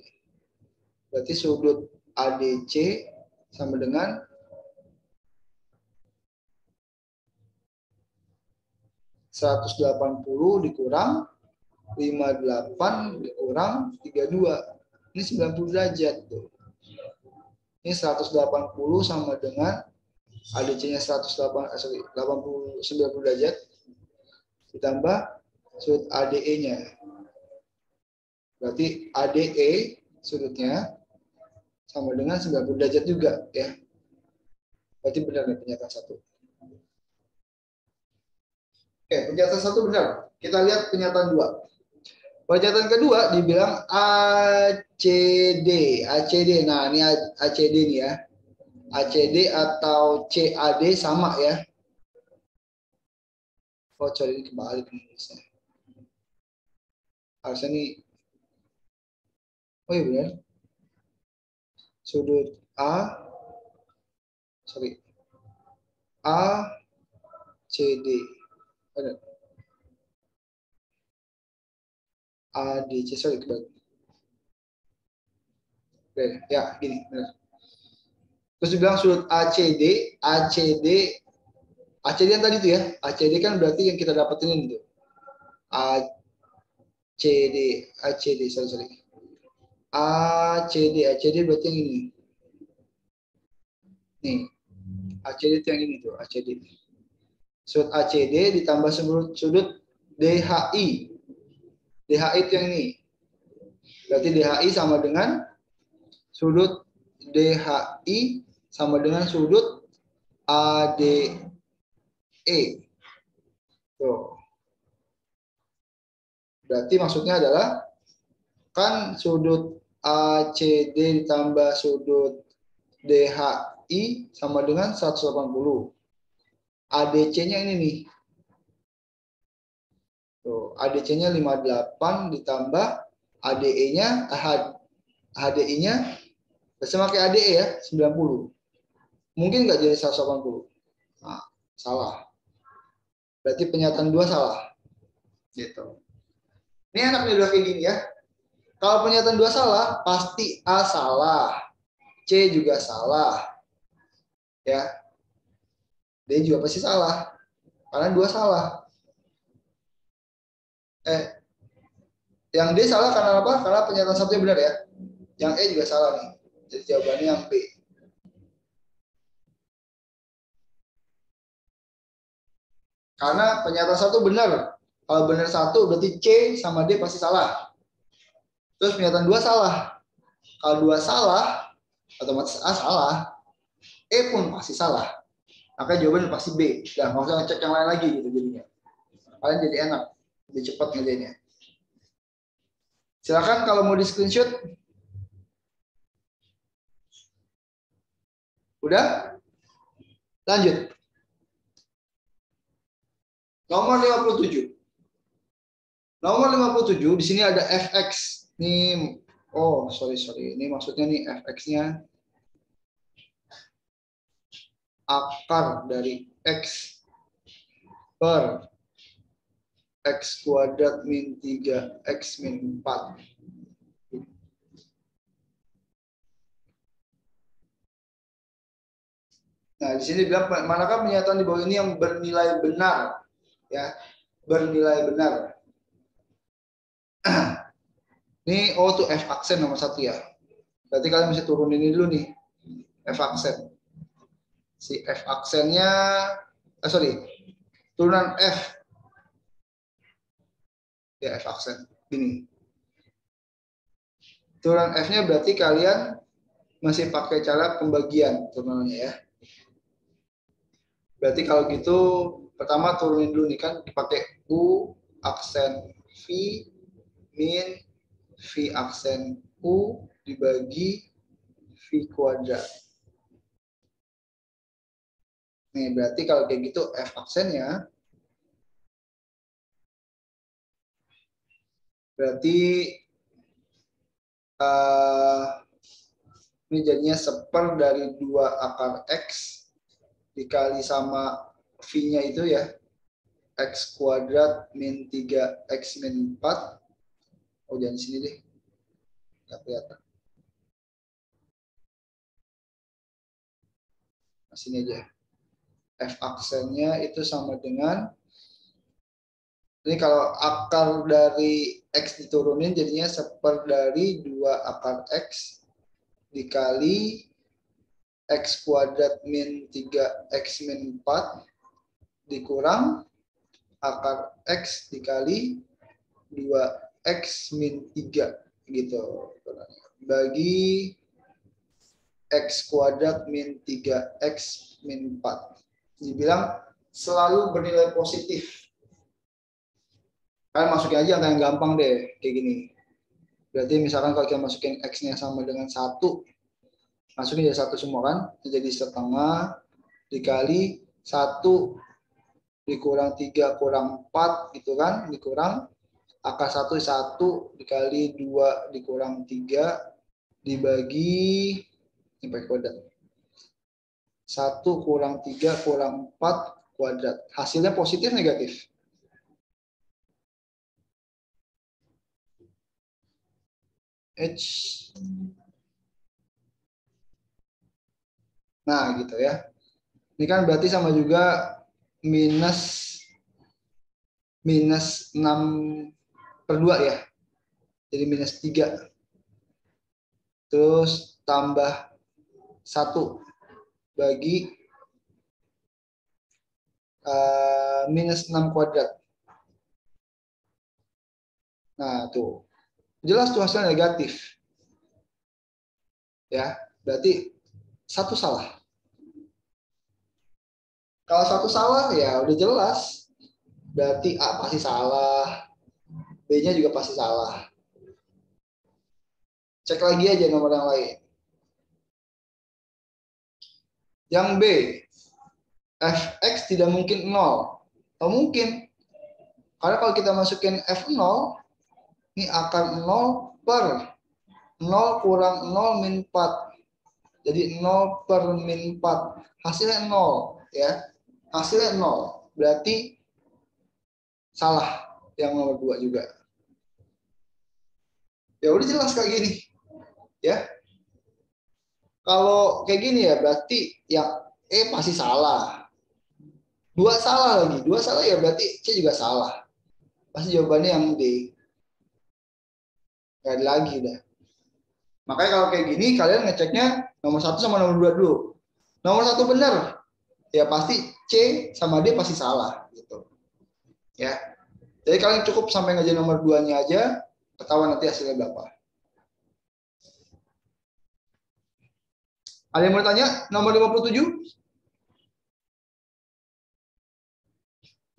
Berarti sudut ADC sama dengan 180 dikurang 58 dikurang 32. Ini 90 derajat tuh. Ini 180 sama dengan ADC-nya 90 derajat ditambah sudut ADE-nya. Berarti ADE sudutnya sama dengan 90 derajat juga ya. Berarti benar nih pernyataan 1. Oke, pernyataan 1 benar. Kita lihat pernyataan 2. Pernyataan kedua dibilang ACD. Nah, ini ACD nih ya. ACD atau CAD sama ya. Oh, sorry, ini kebalik nih. Harusnya ini. Oh iya benar. Sudut ACD. Ada. ADC, sorry kebalik. Oke, ya gini. Benar. Terus dibilang sudut ACD yang tadi itu ya. ACD kan berarti yang kita dapetin ini tuh. ACD, sorry. ACD berarti yang ini. Nih. ACD itu yang ini tuh, ACD. Sudut ACD ditambah sudut DHI. DHI itu yang ini. Berarti DHI sama dengan sudut DHI sama dengan sudut ADE. Tuh. Berarti maksudnya adalah kan sudut ACD ditambah sudut DHI sama dengan 180. ADC-nya ini nih. Tuh, ADC-nya 58 ditambah ADE-nya HDI-nya sama kayak ADE ya, 90. Mungkin nggak jadi 180. Nah, salah. Berarti pernyataan 2 salah. Gitu. Ini enak nih udah kayak gini ya. Kalau pernyataan 2 salah, pasti A salah. C juga salah. Ya. D juga pasti salah. Karena 2 salah. Yang D salah karena apa? Karena pernyataan 1-nya benar ya. Yang E juga salah nih. Jadi jawabannya yang B. Karena pernyataan 1 benar. Kalau benar 1 berarti C sama D pasti salah. Terus pernyataan 2 salah. Kalau 2 salah, otomatis A salah. E pun pasti salah. Maka jawabannya pasti B. Dan nggak usah ngecek yang lain lagi gitu jadinya. Kalian jadi enak, lebih cepat ngerjainnya. Silakan kalau mau di screenshot. Udah? Lanjut. Nomor 57. Nomor 57 di sini ada fx. Ini sorry. Ini maksudnya nih fx-nya akar dari x per x kuadrat min 3x min 4. Nah, di sini bilang manakah pernyataan di bawah ini yang bernilai benar? Ya, bernilai benar. Ini tuh f aksen nomor 1 ya. Berarti kalian mesti turunin ini dulu nih. F aksen. Si F aksennya turunan F ya, F aksen gini. Turunan F-nya berarti kalian masih pakai cara pembagian turunannya ya. Berarti kalau gitu pertama turunin dulu nih kan dipakai U aksen V min V aksen U dibagi V kuadrat. Nih berarti kalau kayak gitu F aksennya berarti ini jadinya 1/2 dari 2 akar X dikali sama V-nya itu ya. X kuadrat min 3X min 4. Oh jangan di sini deh. Nggak kelihatan. Nah, sini aja. F aksennya itu sama dengan, ini kalau akar dari X diturunin jadinya 1/2 dari 2 akar X dikali X kuadrat min 3X min 4 dikurang akar X dikali 2X min 3 gitu. Bagi X kuadrat min 3X min 4. Dibilang selalu bernilai positif. Kalian masukin aja angka yang gampang deh, kayak gini. Berarti misalkan kalau kita masukin X-nya sama dengan 1, masukin jadi 1 semua kan, jadi 1/2 dikali 1 dikurang 3 kurang 4 gitu kan, dikurang akar 1 dikali 2 dikurang 3 dibagi ini pakai kuadrat. 1 kurang 3 kurang 4 kuadrat. Hasilnya positif negatif? H. Nah gitu ya. Ini kan berarti sama juga minus 6/2 ya. Jadi minus 3. Terus tambah 1 bagi minus 6 kuadrat. Nah tuh. Jelas tuh hasilnya negatif. Ya, berarti 1 salah. Kalau 1 salah ya udah jelas. Berarti A pasti salah. B-nya juga pasti salah. Cek lagi aja nomor yang lain. Yang B, Fx tidak mungkin 0. Oh mungkin. Karena kalau kita masukin F0, ini akar 0 per 0 kurang 0 min 4. Jadi 0 per min 4. Hasilnya 0. Ya. Hasilnya 0. Berarti salah yang nomor 2 juga. Ya udah jelas kayak gini. Ya. Kalau kayak gini ya berarti yang E pasti salah. 2 salah lagi. 2 salah ya berarti C juga salah. Pasti jawabannya yang D. Gak ada lagi udah. Makanya kalau kayak gini kalian ngeceknya nomor 1 sama nomor 2 dulu. Nomor 1 benar. Ya pasti C sama D pasti salah gitu. Ya. Jadi kalian cukup sampai ngerjain nomor 2-nya aja, ketahuan nanti hasilnya berapa. Ada yang mau tanya? Nomor 57?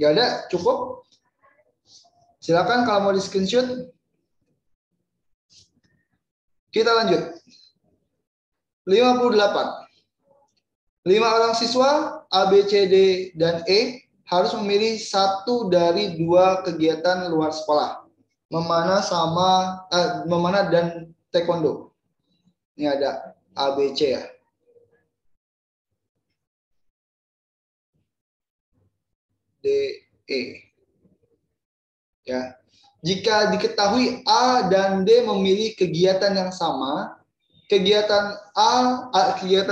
Ya ada, cukup. Silakan kalau mau di screenshot. Kita lanjut. 58. 5 orang siswa A, B, C, D, dan E harus memilih 1 dari 2 kegiatan luar sekolah. Memanah dan taekwondo. Ini ada A, B, C ya. D, E. Ya. Jika diketahui A dan D memilih kegiatan yang sama, kegiatan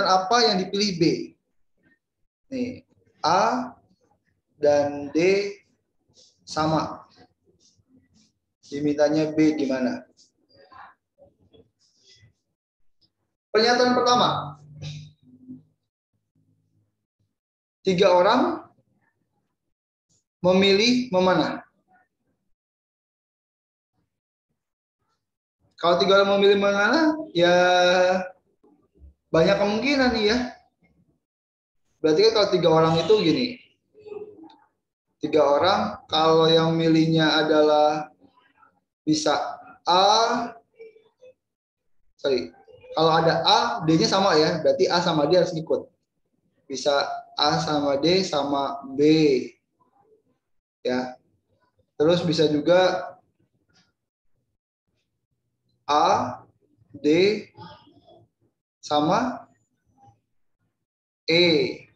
apa yang dipilih B? Nih, A dan D sama. Dimintanya B gimana? Pernyataan pertama. 3 orang memilih memanah. Kalau 3 orang memilih memanah, ya banyak kemungkinan nih ya. Berarti kan kalau 3 orang itu gini. 3 orang, kalau yang milihnya adalah bisa A, sorry. Kalau ada A, D-nya sama ya. Berarti A sama D harus ikut. Bisa A sama D sama B. Ya. Terus bisa juga A, D sama E.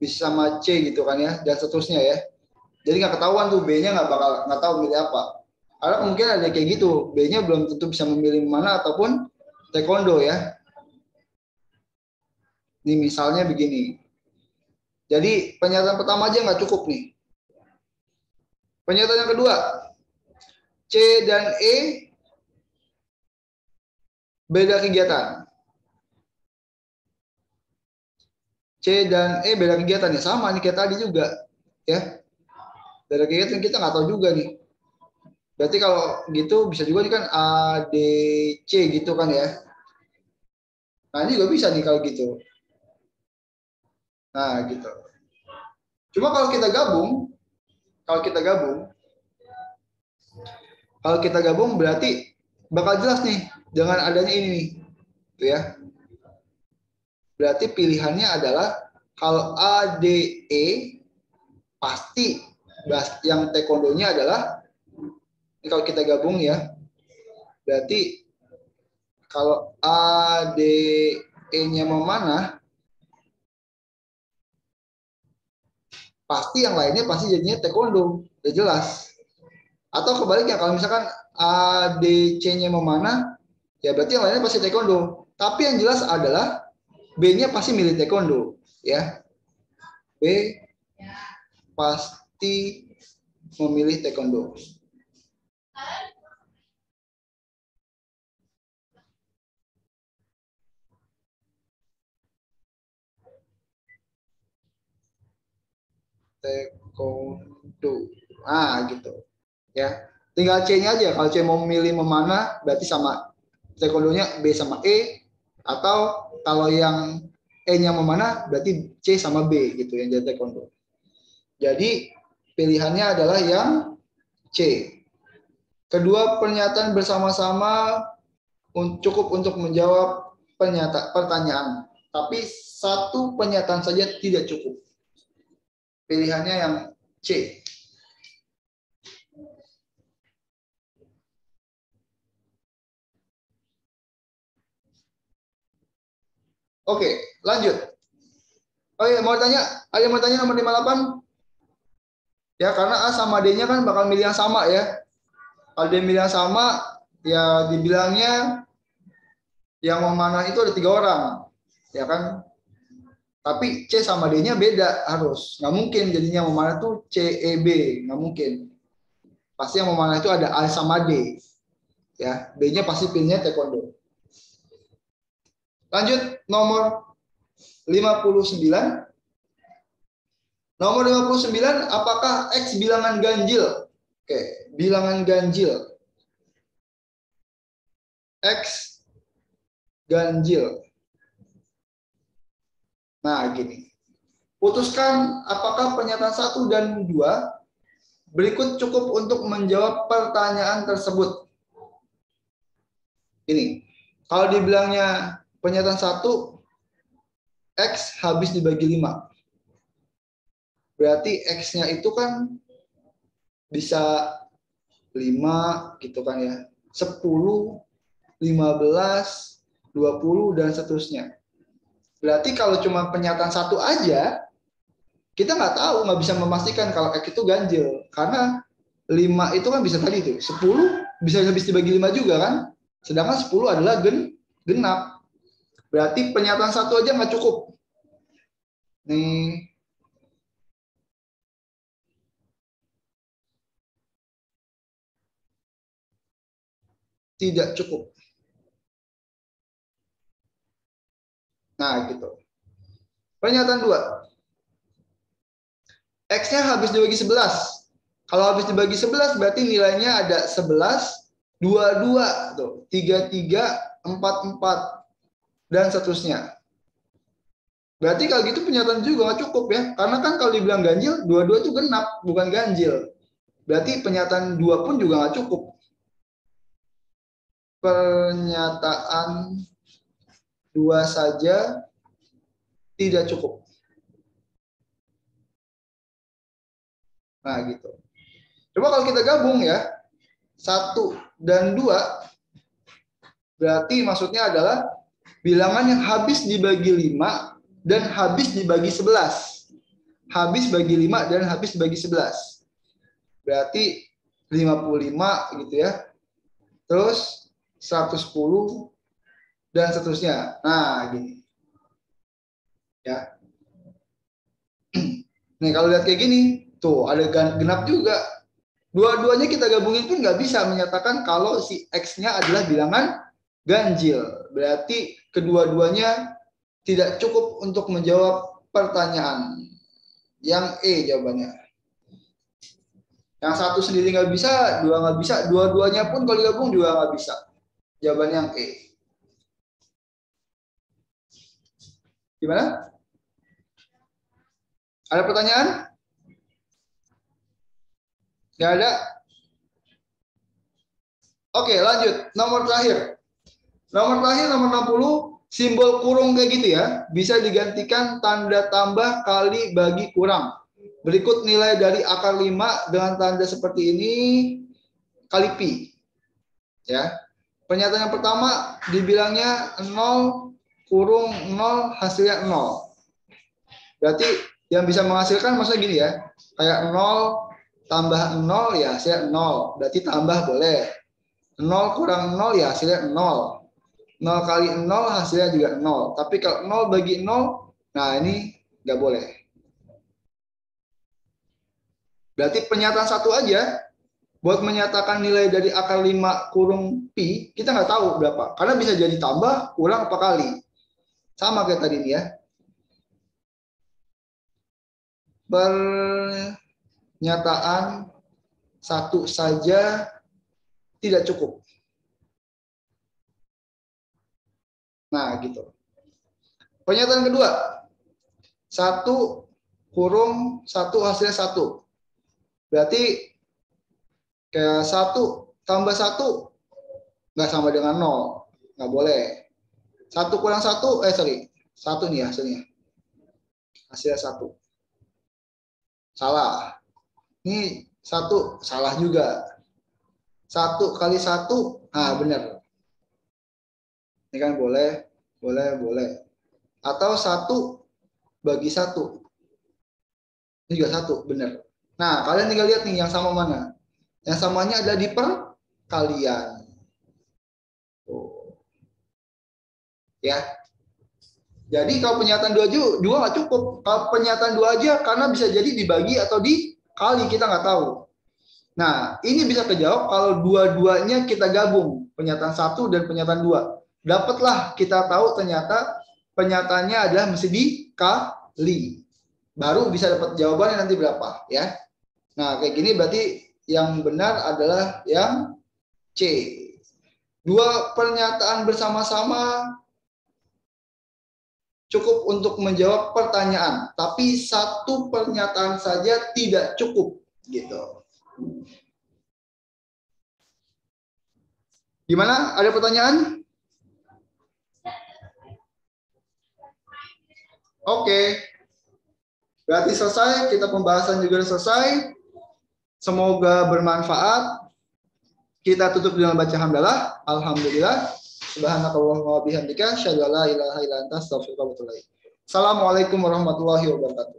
Bisa sama C gitu kan ya. Dan seterusnya ya. Jadi nggak ketahuan tuh B-nya nggak tahu milih apa. Karena mungkin ada kayak gitu. B-nya belum tentu bisa memilih mana ataupun taekwondo ya. Ini misalnya begini. Jadi pernyataan pertama aja nggak cukup nih. Pernyataan yang kedua, C dan E beda kegiatan. C dan E beda kegiatan ya, sama nih kayak tadi juga ya. Beda kegiatan kita nggak tahu juga nih. Berarti kalau gitu bisa juga nih kan A, D, C gitu kan ya. Nah ini juga bisa nih kalau gitu. Nah gitu. Cuma kalau kita gabung, kalau kita gabung berarti bakal jelas nih dengan adanya ini nih, tuh ya. Berarti pilihannya adalah kalau A, D, E pasti yang taekwondonya adalah ini kalau kita gabung ya. Berarti kalau A, D, E-nya memanah, pasti yang lainnya pasti jadinya taekwondo, udah jelas. Atau kebaliknya kalau misalkan A, D, C-nya memanah, ya berarti yang lainnya pasti taekwondo. Tapi yang jelas adalah B-nya pasti milih taekwondo, ya. B pasti memilih taekwondo. Taekwondo. Ah, gitu. Ya. Tinggal C-nya aja. Kalau C mau memilih memanah, berarti sama taekwondonya B sama E. Atau kalau yang E-nya memanah, berarti C sama B gitu yang jadi taekwondo. Jadi pilihannya adalah yang C. Kedua pernyataan bersama-sama cukup untuk menjawab pertanyaan. Tapi satu pernyataan saja tidak cukup. Pilihannya yang C. Oke, lanjut. Oh iya, mau tanya, ada yang mau tanya nomor 58? Ya, karena A sama D-nya kan bakal milih yang sama ya. Kalau dia milih yang sama, ya dibilangnya yang memanah itu ada 3 orang. Ya kan? Tapi C sama D-nya beda harus. Nggak mungkin jadinya yang memanah tuh C, E, B. Nggak mungkin. Pasti yang memanah itu ada A sama D. Ya, B-nya pasti pilihnya taekwondo. Lanjut, nomor 59. Nomor 59, apakah X bilangan ganjil? Oke, bilangan ganjil. X ganjil. Nah, gini. Putuskan apakah pernyataan 1 dan 2 berikut cukup untuk menjawab pertanyaan tersebut. Ini. Kalau dibilangnya pernyataan 1, X habis dibagi 5. Berarti X-nya itu kan bisa 5 gitu kan ya. 10, 15, 20 dan seterusnya. Berarti kalau cuma pernyataan 1 aja, kita nggak tahu, nggak bisa memastikan kalau X itu ganjil. Karena 5 itu kan bisa tadi tuh, 10 bisa habis dibagi 5 juga kan. Sedangkan 10 adalah genap. Berarti pernyataan 1 aja nggak cukup. Nih. Tidak cukup. Nah, gitu. Pernyataan 2. X-nya habis dibagi 11. Kalau habis dibagi 11 berarti nilainya ada 11, 22 tuh. 33, 44. dan seterusnya. Berarti kalau gitu pernyataan juga nggak cukup ya. Karena kan kalau dibilang ganjil, dua-dua itu genap, bukan ganjil. Berarti pernyataan dua pun juga nggak cukup. Pernyataan dua saja tidak cukup. Nah gitu. Coba kalau kita gabung ya, 1 dan 2, berarti maksudnya adalah bilangan yang habis dibagi 5 dan habis dibagi 11. Habis bagi 5 dan habis bagi 11. Berarti 55 gitu ya. Terus 110 dan seterusnya. Nah, gini. Ya. Nih kalau lihat kayak gini, tuh ada genap juga. Dua-duanya kita gabungin pun nggak bisa menyatakan kalau si X-nya adalah bilangan ganjil. Berarti kedua-duanya tidak cukup untuk menjawab pertanyaan. Yang E jawabannya. Yang satu sendiri nggak bisa, dua nggak bisa, dua-duanya pun kalau digabung juga nggak bisa. Jawabannya yang E. Gimana? Ada pertanyaan? Nggak ada? Oke, lanjut. Nomor terakhir. Nomor terakhir, nomor 60, simbol kurung kayak gitu ya. Bisa digantikan tanda tambah kali bagi kurang. Berikut nilai dari akar 5 dengan tanda seperti ini kali pi. Ya. Pernyataan yang pertama dibilangnya 0 kurung 0 hasilnya 0. Berarti yang bisa menghasilkan maksudnya gini ya. Kayak 0 tambah 0 ya hasilnya 0. Berarti tambah boleh. 0 kurang 0 ya hasilnya 0. 0 kali 0 hasilnya juga 0. Tapi kalau 0 bagi 0, nah ini nggak boleh. Berarti pernyataan satu aja, buat menyatakan nilai dari akar 5 kurung pi, kita nggak tahu berapa. Karena bisa jadi tambah, kurang, apa kali. Sama kayak tadi nih ya. Pernyataan satu saja tidak cukup. Nah, gitu. Pernyataan kedua. 1 kurung 1 hasilnya 1. Berarti kayak 1 tambah 1 nggak sama dengan 0. Nggak boleh. 1 kurang 1, 1 nih hasilnya. Hasilnya 1. Salah. Ini 1 salah juga. 1 kali 1, nah benar. Ini kan boleh, boleh, boleh. Atau 1 bagi 1. Ini juga 1, benar. Nah, kalian tinggal lihat nih yang sama mana. Yang samanya ada di perkalian. Tuh. Ya. Jadi kalau pernyataan 2 juga nggak cukup. Kalau pernyataan 2 aja karena bisa jadi dibagi atau dikali, kita nggak tahu. Nah, ini bisa kejawab kalau dua-duanya kita gabung. Pernyataan 1 dan pernyataan 2. Dapatlah kita tahu ternyata pernyataannya adalah mesti dikali. Baru bisa dapat jawabannya nanti berapa ya. Nah, kayak gini berarti yang benar adalah yang C. Dua pernyataan bersama-sama cukup untuk menjawab pertanyaan, tapi satu pernyataan saja tidak cukup gitu. Gimana? Ada pertanyaan? Oke. Berarti selesai, kita pembahasan juga selesai. Semoga bermanfaat. Kita tutup dengan baca hamdalah. Alhamdulillah. Subhanakallahumma wa bihamdika asyhadu an la ilaha illa anta astaghfiruka wa atubu ilaik. Assalamualaikum warahmatullahi wabarakatuh.